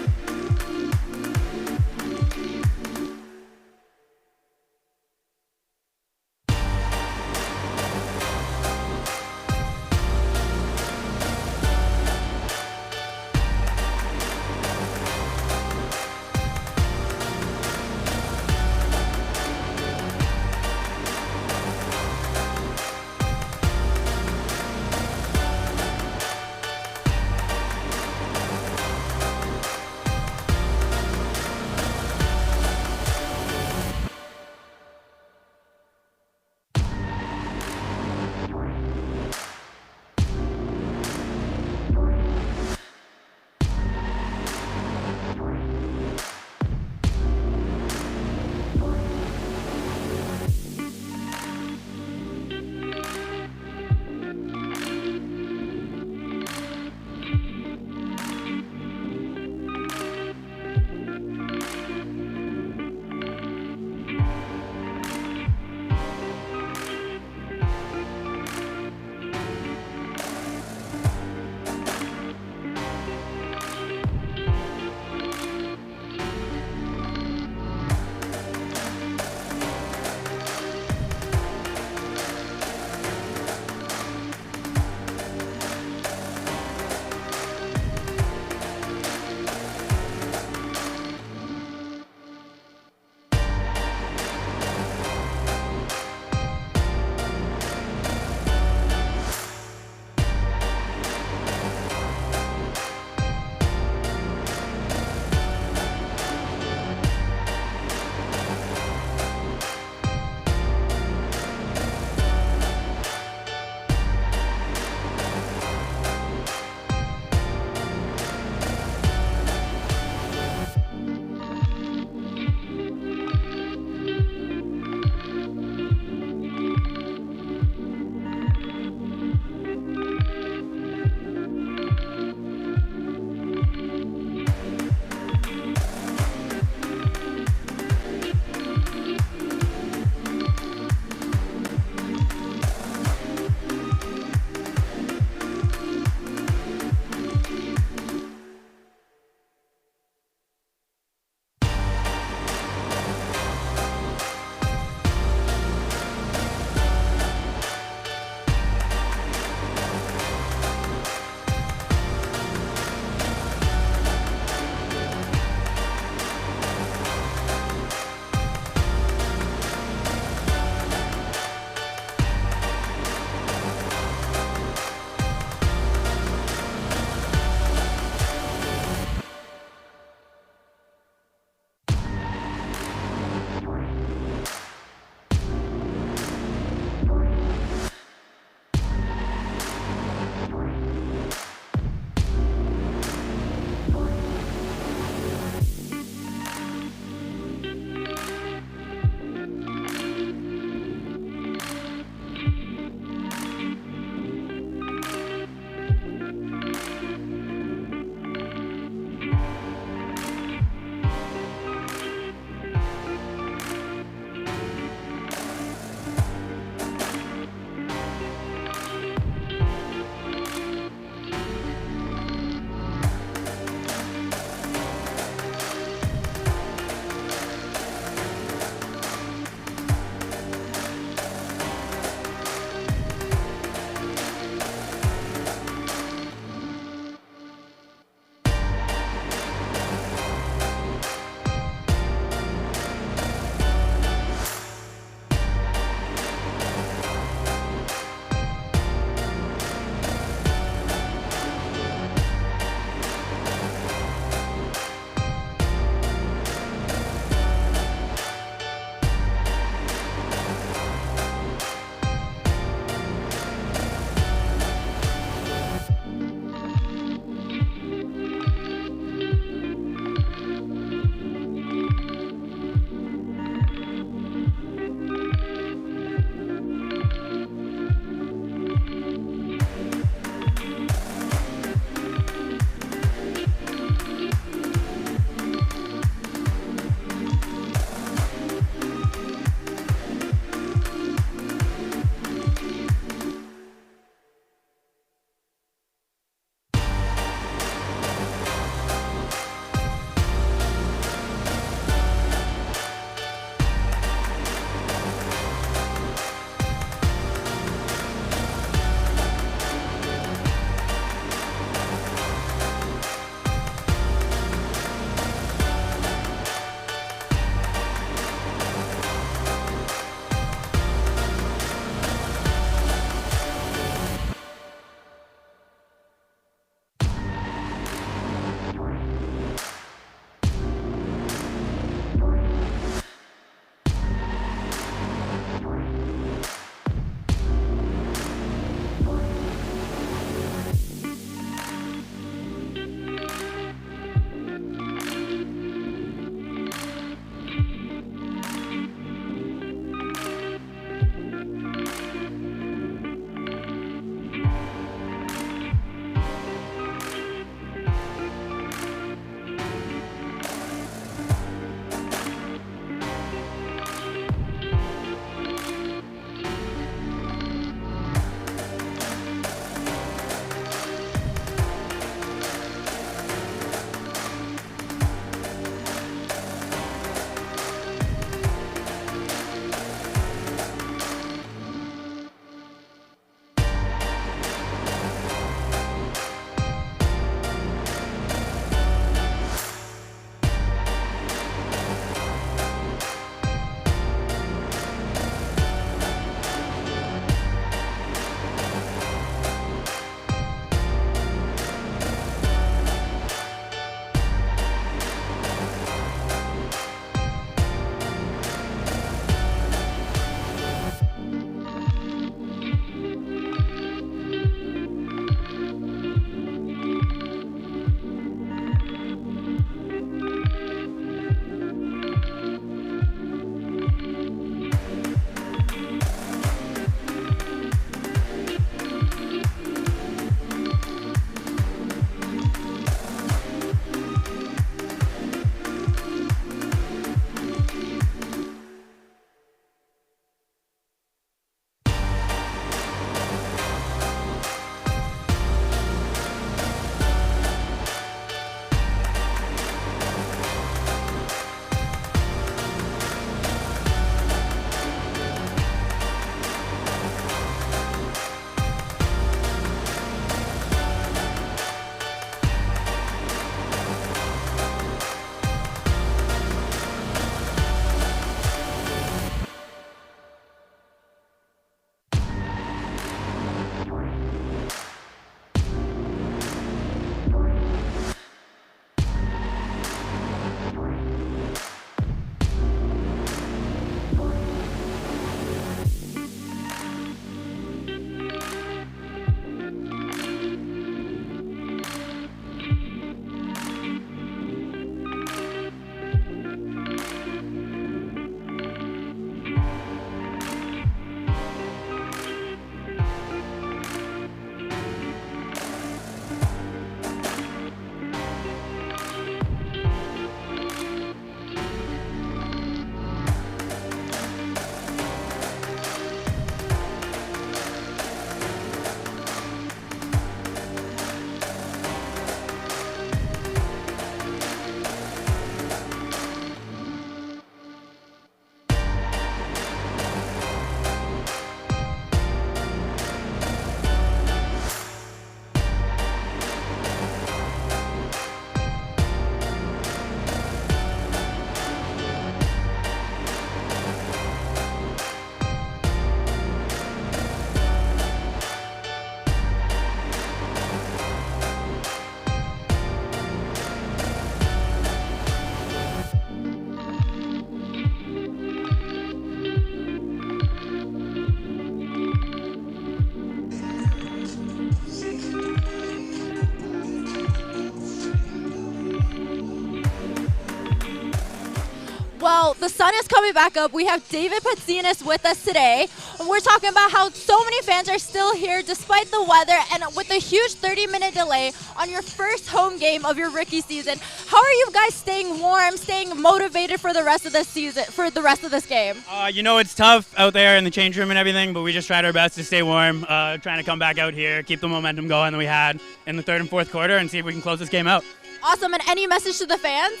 S7: Well, the sun is coming back up. We have David Patsinas with us today. We're talking about how so many fans are still here despite the weather and with a huge 30-minute delay on your first home game of your rookie season. How are you guys staying warm, staying motivated for the rest of this season, for the rest of this game?
S9: You know, it's tough out there in the change room and everything, but we just tried our best to stay warm, trying to come back out here, keep the momentum going that we had in the third and fourth quarter, and see if we can close this game out.
S7: Awesome. And any message to the fans?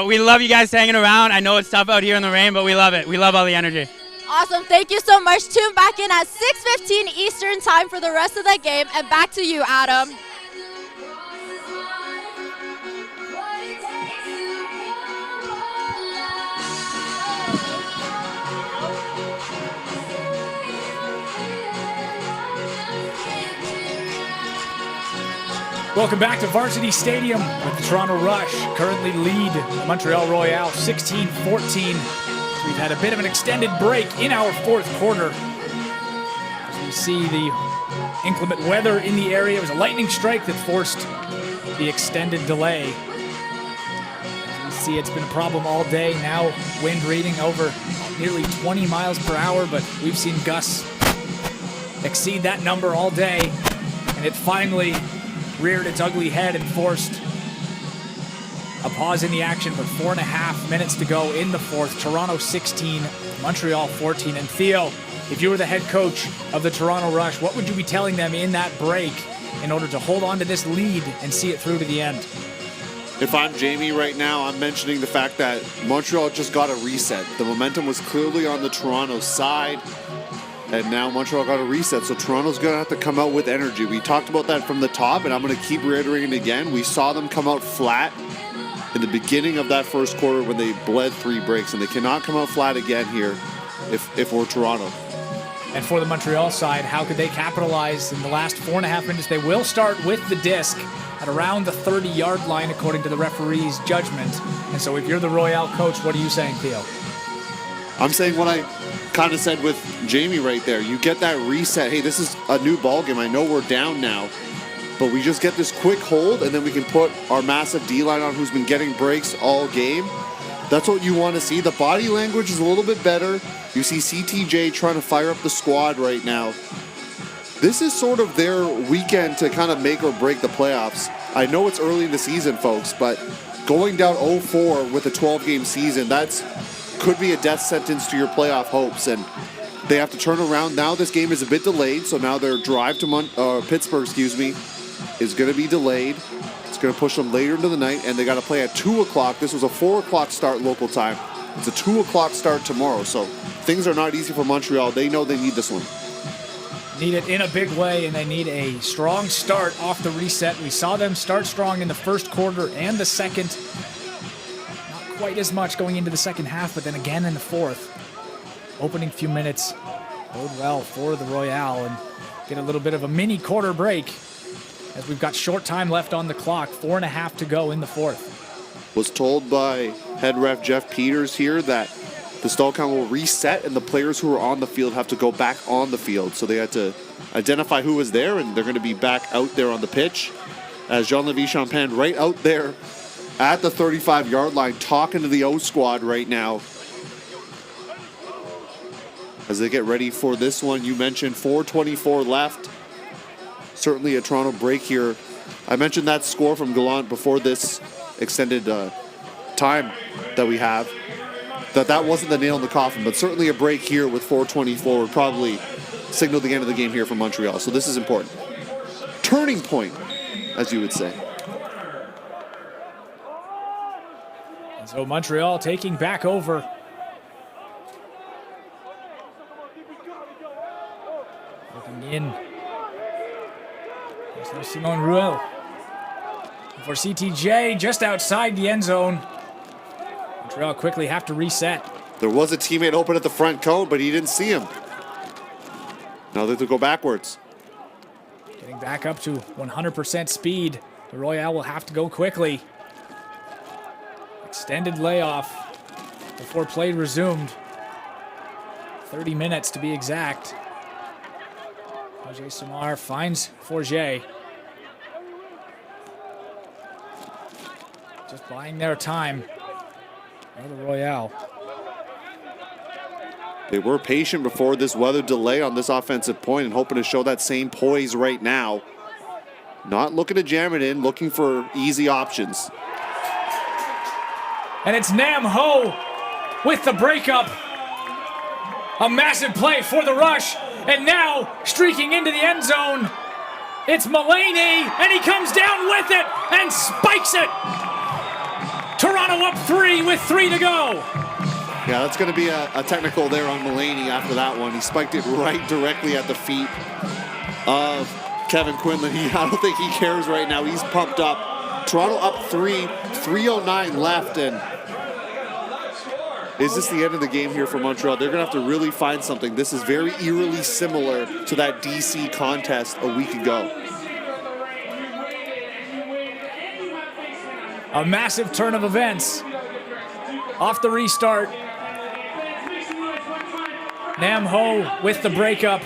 S9: We love you guys hanging around. I know it's tough out here in the rain, but we love it. We love all the energy.
S7: Awesome. Thank you so much. Tune back in at 6:15 Eastern time for the rest of the game. And back to you, Adam.
S2: Welcome back to Varsity Stadium with the Toronto Rush. Currently lead the Montreal Royal 16-14. We've had a bit of an extended break in our fourth quarter. As we see the inclement weather in the area, it was a lightning strike that forced the extended delay. As we see, it's been a problem all day. Now wind reading over nearly 20 miles per hour, but we've seen gusts exceed that number all day, and it finally reared its ugly head and forced a pause in the action, but 4.5 minutes to go in the fourth. Toronto 16, Montreal 14. And Theo, if you were the head coach of the Toronto Rush, what would you be telling them in that break in order to hold on to this lead and see it through to the end?
S1: If I'm Jamie right now, I'm mentioning the fact that Montreal just got a reset. The momentum was clearly on the Toronto side, and now Montreal got a reset, so Toronto's going to have to come out with energy. We talked about that from the top, and I'm going to keep reiterating it again. We saw them come out flat in the beginning of that first quarter when they bled 3 breaks, and they cannot come out flat again here if we're Toronto.
S2: And for the Montreal side, how could they capitalize in the last 4.5 minutes? They will start with the disc at around the 30-yard line, according to the referee's judgment. And so if you're the Royale coach, what are you saying, Theo?
S1: I'm saying what I kind of said with Jamie right there. You get that reset. Hey, this is a new ball game. I know we're down now, but we just get this quick hold, and then we can put our massive D-line on who's been getting breaks all game. That's what you want to see. The body language is a little bit better. You see CTJ trying to fire up the squad right now. This is sort of their weekend to kind of make or break the playoffs. I know it's early in the season, folks, but going down 0-4 with a 12-game season, could be a death sentence to your playoff hopes, and they have to turn around. Now this game is a bit delayed, so now their drive to Pittsburgh, is going to be delayed. It's going to push them later into the night, and they got to play at 2 o'clock. This was a 4 o'clock start local time. It's a 2 o'clock start tomorrow, so things are not easy for Montreal. They know they need this one.
S2: Need it in a big way, and they need a strong start off the reset. We saw them start strong in the first quarter and the second. Not quite as much going into the second half, but then again in the fourth. Opening few minutes bode well for the Royale, and get a little bit of a mini quarter break as we've got short time left on the clock. 4.5 to go in the fourth.
S1: Was told by head ref Jeff Peters here that the stall count will reset and the players who are on the field have to go back on the field. So they had to identify who was there, and they're going to be back out there on the pitch. As Jean-Lévis Champagne right out there at the 35-yard line talking to the O squad right now as they get ready for this one. You mentioned 4:24 left. Certainly a Toronto break here. I mentioned that score from Gallant before this extended time that we have. That wasn't the nail in the coffin, but certainly a break here with 4:24 would probably signal the end of the game here for Montreal. So this is important. Turning point, as you would say.
S2: And so Montreal taking back over. Looking in. There's no Simon Ruel. For CTJ, just outside the end zone. Montreal quickly have to reset.
S1: There was a teammate open at the front cone, but he didn't see him. Now they have to go backwards.
S2: Getting back up to 100% speed. The Royale will have to go quickly. Extended layoff before play resumed. 30 minutes to be exact. Roger Samar finds Forget. Just buying their time. The Royale.
S1: They were patient before this weather delay on this offensive point and hoping to show that same poise right now. Not looking to jam it in, looking for easy options.
S2: And it's Nam Ho with the breakup. A massive play for the Rush. And now streaking into the end zone. It's Mulaney, and he comes down with it and spikes it. Toronto up 3 with 3 to go.
S1: Yeah, that's going to be a technical there on Mulaney after that one. He spiked it right directly at the feet of Kevin Quinlan. I don't think he cares right now. He's pumped up. Toronto up 3, 3:09 left, and is this the end of the game here for Montreal? They're going to have to really find something. This is very eerily similar to that DC contest a week ago.
S2: A massive turn of events. Off the restart. Nam Ho with the breakup.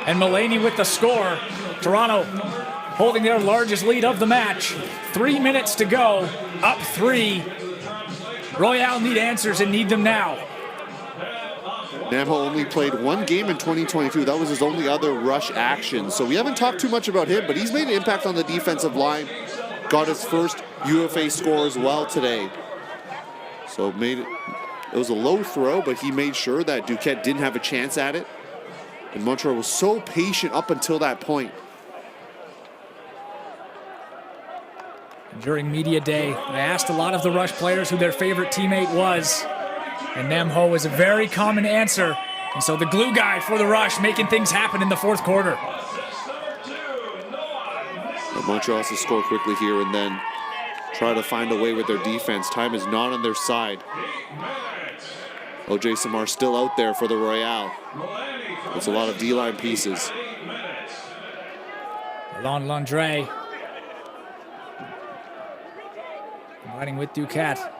S2: And Mulaney with the score. Toronto holding their largest lead of the match. 3 minutes to go. Up 3. Royale need answers and need them now.
S1: Namho only played 1 game in 2022. That was his only other Rush action. So we haven't talked too much about him, but he's made an impact on the defensive line. Got his first UFA score as well today. So it was a low throw, but he made sure that Duquette didn't have a chance at it. And Montreal was so patient up until that point.
S2: During media day, I asked a lot of the Rush players who their favorite teammate was. And Nam Ho is a very common answer. And so the glue guy for the Rush making things happen in the fourth quarter.
S1: But Montreal has to score quickly here and then try to find a way with their defense. Time is not on their side. O.J. Samar still out there for the Royale. It's a lot of D-line pieces.
S2: Alon Landre. Combining with Duquette.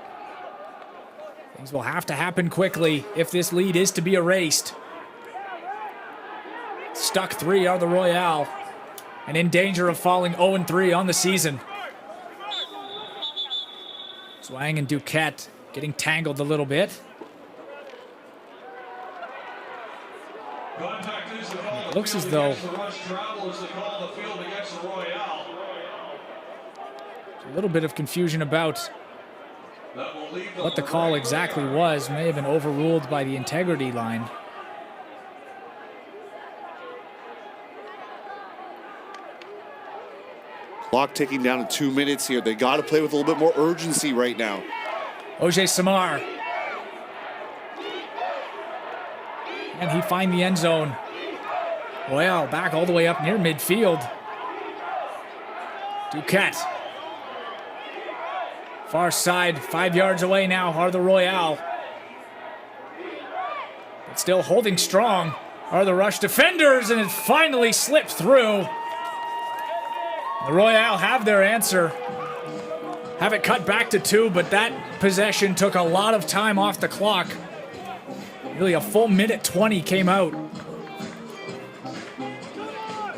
S2: Things will have to happen quickly if this lead is to be erased. Stuck 3 are the Royale, and in danger of falling 0-3 on the season. Zwang and Duquette getting tangled a little bit. It looks as though a little bit of confusion about what the call exactly was. May have been overruled by the integrity line.
S1: Clock ticking down to 2 minutes here. They got to play with a little bit more urgency right now.
S2: O.J. Samar. And he find the end zone. Royale back all the way up near midfield. Duquette. Far side, 5 yards away now are the Royale. But still holding strong are the Rush defenders, and it finally slipped through. The Royale have their answer. Have it cut back to 2, but that possession took a lot of time off the clock. Really a full minute 20 came out.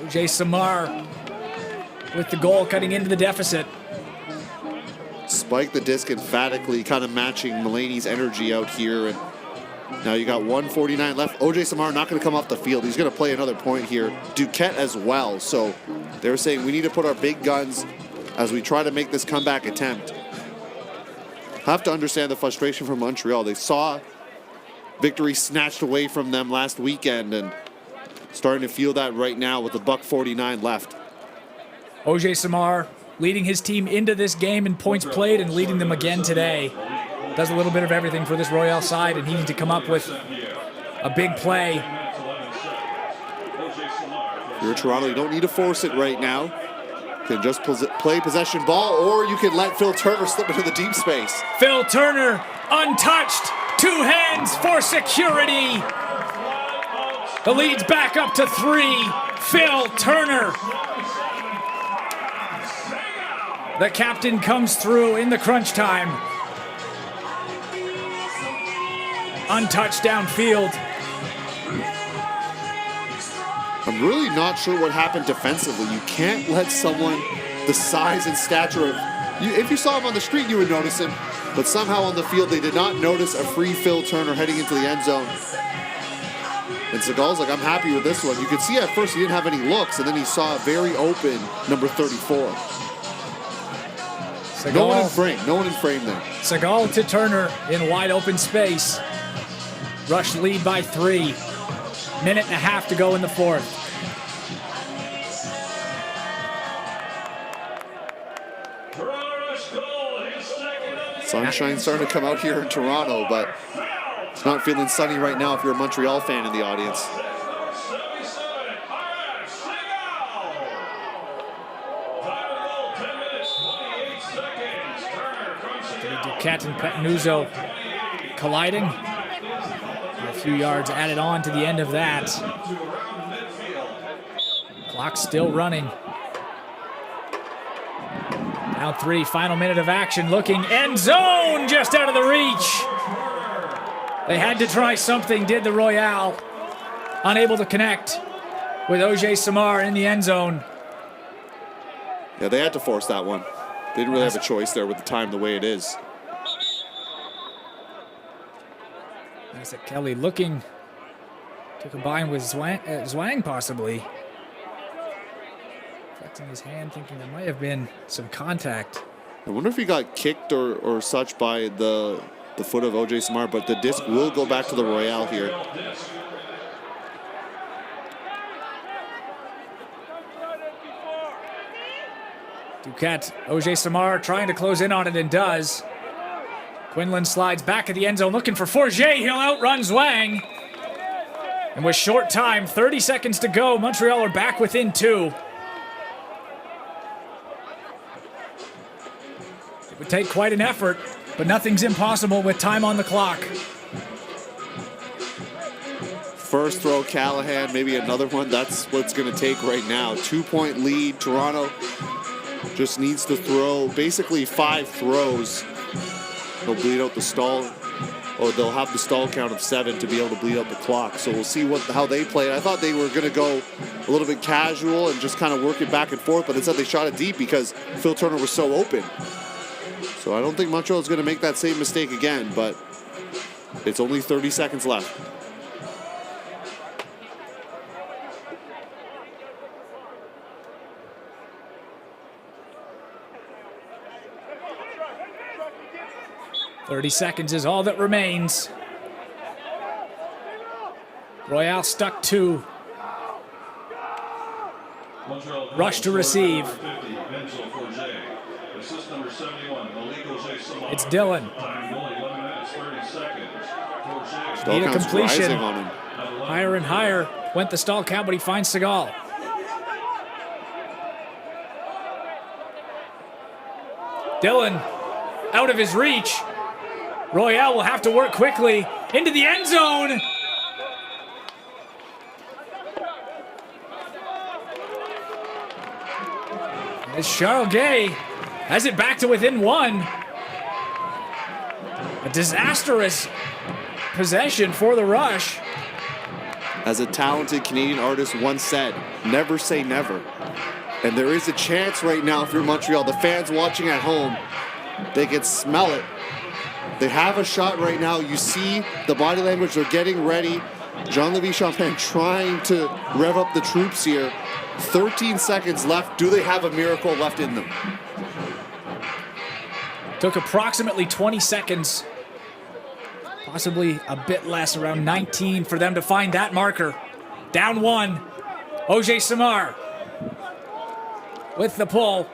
S2: O.J. Samar with the goal cutting into the deficit.
S1: Spike the disc emphatically, kind of matching Mulaney's energy out here. And now you got 1:49 left. O.J. Samar not going to come off the field. He's going to play another point here. Duquette as well. So they're saying we need to put our big guns as we try to make this comeback attempt. Have to understand the frustration from Montreal. They saw victory snatched away from them last weekend and starting to feel that right now with the $1:49 left.
S2: O.J. Samar leading his team into this game in points played and leading them again today. Does a little bit of everything for this Royale side, and he needs to come up with a big play.
S1: If you're Toronto, you don't need to force it right now. You can just play possession ball, or you can let Phil Turner slip into the deep space.
S2: Phil Turner, untouched. 2 hands for security. The lead's back up to 3. Phil Turner. The captain comes through in the crunch time. Untouched downfield.
S1: I'm really not sure what happened defensively. You can't let someone the size and stature of If you saw him on the street, you would notice him. But somehow on the field, they did not notice a free Phil Turner heading into the end zone. And Seagal's like, I'm happy with this one. You could see at first he didn't have any looks, and then he saw a very open number 34.
S2: Seagal,
S1: no one in frame. No one in frame there.
S2: Seagal to Turner in wide open space. Rush lead by 3. Minute and a half to go in the fourth.
S1: Sunshine's starting to come out here in Toronto, but it's not feeling sunny right now if you're a Montreal fan in the audience.
S2: Duquette and Petnuzzo colliding. A few yards added on to the end of that. Clock still running. Now 3, final minute of action, looking end zone, just out of the reach. They had to try something, did the Royale. Unable to connect with O.J. Samar in the end zone.
S1: Yeah, they had to force that one. They didn't really have a choice there with the time the way it is.
S2: Isaac Kelly looking to combine with Zwang possibly. Flexing his hand, thinking there might have been some contact.
S1: I wonder if he got kicked or such by the foot of O.J. Samar, but the disc will go back to the Royale here.
S2: Duquette, O.J. Samar trying to close in on it and does. Quinlan slides back at the end zone looking for Forget. He'll outrun Zwang. And with short time, 30 seconds to go, Montreal are back within 2. It would take quite an effort, but nothing's impossible with time on the clock.
S1: First throw, Callahan, maybe another one. That's what it's going to take right now. 2-point lead. Toronto just needs to throw basically 5 throws. They'll bleed out the stall, or they'll have the stall count of 7 to be able to bleed out the clock. So we'll see how they play. I thought they were going to go a little bit casual and just kind of work it back and forth, but instead they shot it deep because Phil Turner was so open. So I don't think Montreal is going to make that same mistake again, but it's only 30 seconds left.
S2: .30 seconds is all that remains. Royale stuck 2. Rush to receive. It's Dillon. Need a completion. Higher and higher went the stall count, but he finds Seagal. Dillon out of his reach. Royale will have to work quickly into the end zone. As Charles Gay has it back to within 1. A disastrous possession for the Rush.
S1: As a talented Canadian artist once said, never say never. And there is a chance right now if you're Montreal, the fans watching at home, they can smell it. They have a shot right now. You see the body language. They're getting ready. Jean-Louis Champagne trying to rev up the troops here. 13 seconds left. Do they have a miracle left in them?
S2: Took approximately 20 seconds, possibly a bit less, around 19, for them to find that marker. Down 1. O.J. Samar with the pull.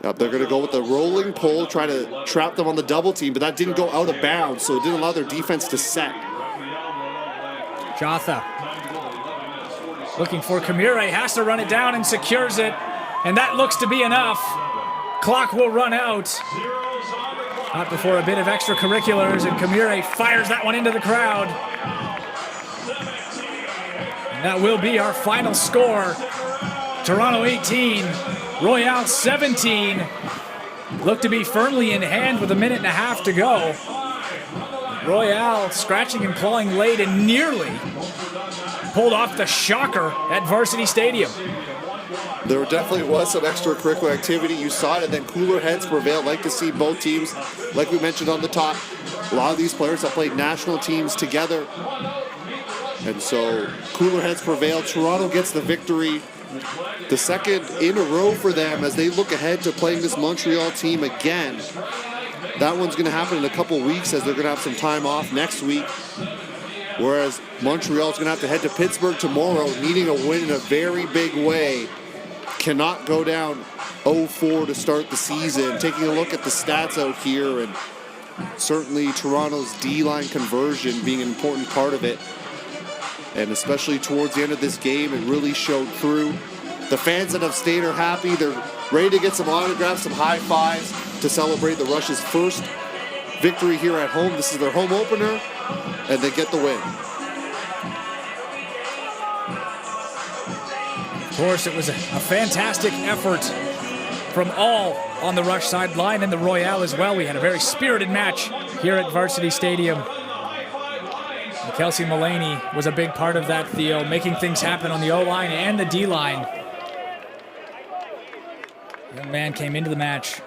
S1: Yep, they're going to go with the rolling pull, try to trap them on the double team, but that didn't go out of bounds, so it didn't allow their defense to set.
S2: Jotha looking for Kamire, has to run it down and secures it, and that looks to be enough. Clock will run out. Not before a bit of extracurriculars, and Kamire fires that one into the crowd. And that will be our final score. Toronto 18, Royale 17. Look to be firmly in hand with a minute and a half to go. Royale scratching and clawing late and nearly pulled off the shocker at Varsity Stadium.
S1: There definitely was some extracurricular activity. You saw it, and then cooler heads prevailed. Like to see both teams, like we mentioned on the top, a lot of these players have played national teams together. And so cooler heads prevail. Toronto gets the victory, the second in a row for them as they look ahead to playing this Montreal team again. That one's going to happen in a couple weeks as they're going to have some time off next week. Whereas Montreal's going to have to head to Pittsburgh tomorrow, needing a win in a very big way. Cannot go down 0-4 to start the season. Taking a look at the stats out here, and certainly Toronto's D-line conversion being an important part of it. And especially towards the end of this game, it really showed through. The fans that have stayed are happy. They're ready to get some autographs, some high fives to celebrate the Rush's first victory here at home. This is their home opener, and they get the win.
S2: Of course, it was a fantastic effort from all on the Rush sideline and the Royale as well. We had a very spirited match here at Varsity Stadium. And Kelsey Mullaney was a big part of that, Theo, making things happen on the O-line and the D-line. Young man came into the match,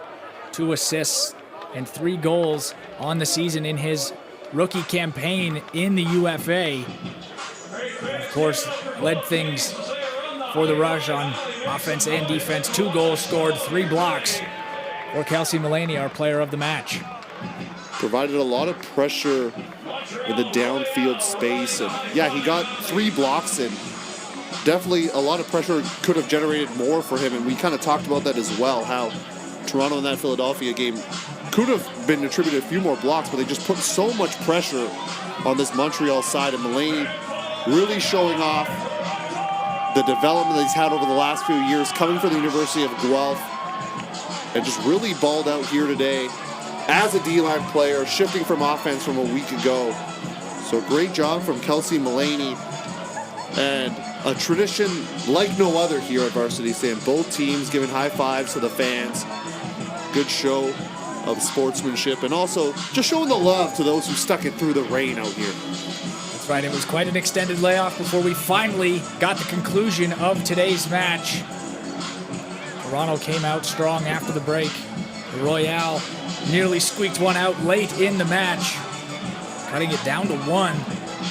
S2: 2 assists and 3 goals on the season in his rookie campaign in the UFA. And of course, led things for the Rush on offense and defense. 2 goals scored, 3 blocks for Kelsey Mullaney, our player of the match.
S1: Provided a lot of pressure in the downfield space. And yeah, he got 3 blocks, and definitely a lot of pressure could have generated more for him. And we kind of talked about that as well, how Toronto in that Philadelphia game could have been attributed a few more blocks, but they just put so much pressure on this Montreal side. And Mullaney really showing off the development that he's had over the last few years, coming from the University of Guelph, and just really balled out here today as a D-line player, shifting from offense from a week ago. So great job from Kelsey Mullaney, and a tradition like no other here at Varsity Stadium. Both teams giving high fives to the fans. Good show of sportsmanship, and also just showing the love to those who stuck it through the rain out here.
S2: That's right, it was quite an extended layoff before we finally got the conclusion of today's match. Toronto came out strong after the break. The Royale nearly squeaked one out late in the match, cutting it down to 1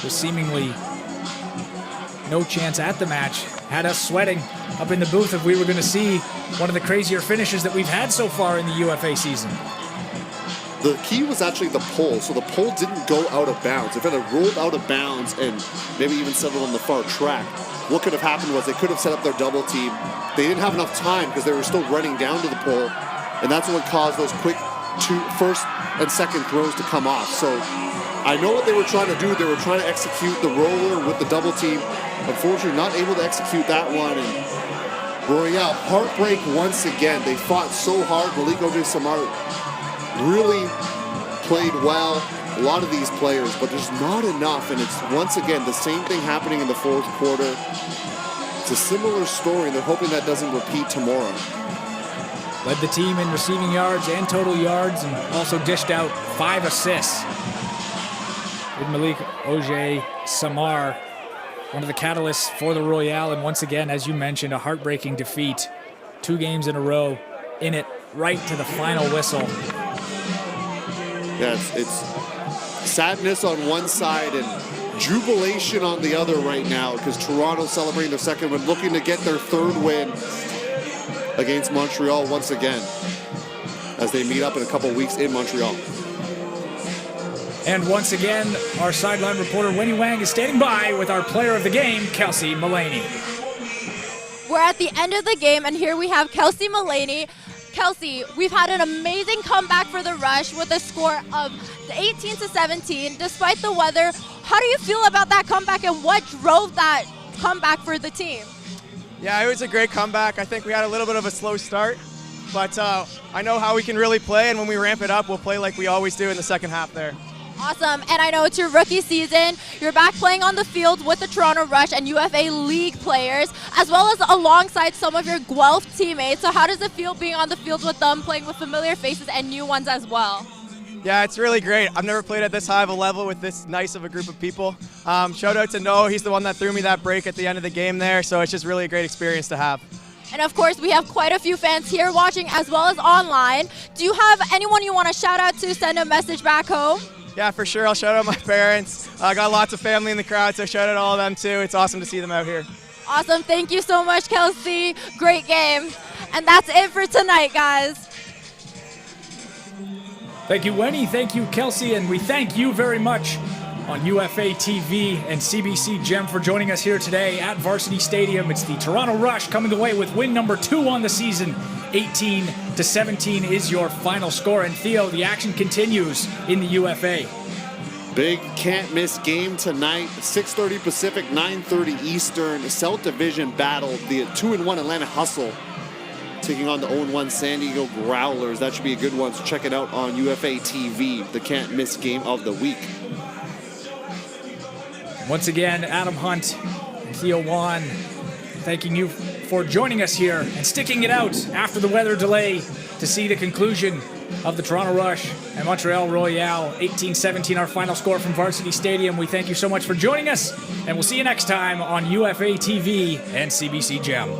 S2: with seemingly no chance at the match. Had us sweating up in the booth if we were going to see one of the crazier finishes that we've had so far in the UFA season.
S1: The key was actually the pole, so the pole didn't go out of bounds. If it had rolled out of bounds and maybe even settled on the far track, what could have happened was they could have set up their double team. They didn't have enough time because they were still running down to the pole, and that's what caused those quick first and second throws to come off. So I know what they were trying to do. They were trying to execute the roller with the double team. Unfortunately, not able to execute that one. And Royale, heartbreak once again. They fought so hard. Malik Ojay-Samar really played well. A lot of these players, but there's not enough. And it's once again the same thing happening in the fourth quarter. It's a similar story, and they're hoping that doesn't repeat tomorrow.
S2: Led the team in receiving yards and total yards, and also dished out 5 assists. With Malik Ojay-Samar, one of the catalysts for the Royale, and once again, as you mentioned, a heartbreaking defeat. 2 games in a row, in it right to the final whistle.
S1: Yeah, it's sadness on one side and jubilation on the other right now, because Toronto celebrating their second win, looking to get their 3rd win against Montreal once again as they meet up in a couple weeks in Montreal.
S2: And once again, our sideline reporter Winnie Wang is standing by with our player of the game, Kelsey Mullaney.
S7: We're at the end of the game, and here we have Kelsey Mullaney. Kelsey, we've had an amazing comeback for the Rush with a score of 18-17 despite the weather. How do you feel about that comeback, and what drove that comeback for the team?
S10: Yeah, it was a great comeback. I think we had a little bit of a slow start, but I know how we can really play, and when we ramp it up, we'll play like we always do in the second half there.
S7: Awesome, and I know it's your rookie season. You're back playing on the field with the Toronto Rush and UFA League players, as well as alongside some of your Guelph teammates. So how does it feel being on the field with them, playing with familiar faces and new ones as well?
S10: Yeah, it's really great. I've never played at this high of a level with this nice of a group of people. Shout out to Noah. He's the one that threw me that break at the end of the game there, so it's just really a great experience to have.
S7: And of course, we have quite a few fans here watching as well as online. Do you have anyone you want to shout out to, send a message back home?
S10: Yeah, for sure. I'll shout out my parents. I got lots of family in the crowd, so shout out all of them too. It's awesome to see them out here.
S7: Awesome. Thank you so much, Kelsey. Great game. And that's it for tonight, guys.
S2: Thank you, Wenny. Thank you, Kelsey. And we thank you very much on UFA TV and CBC Gem for joining us here today at Varsity Stadium. It's the Toronto Rush coming away with win number 2 on the season. 18-17 is your final score. And Theo, the action continues in the UFA.
S1: Big can't-miss game tonight. 6:30 Pacific, 9:30 Eastern. South Division battle. The 2-1 Atlanta Hustle taking on the 0-1 San Diego Growlers. That should be a good one, so check it out on UFA TV, the can't-miss game of the week.
S2: Once again, Adam Hunt and Theo Wan, thanking you for joining us here and sticking it out after the weather delay to see the conclusion of the Toronto Rush and Montreal Royal. 18-17, our final score from Varsity Stadium. We thank you so much for joining us, and we'll see you next time on UFA TV and CBC Gem.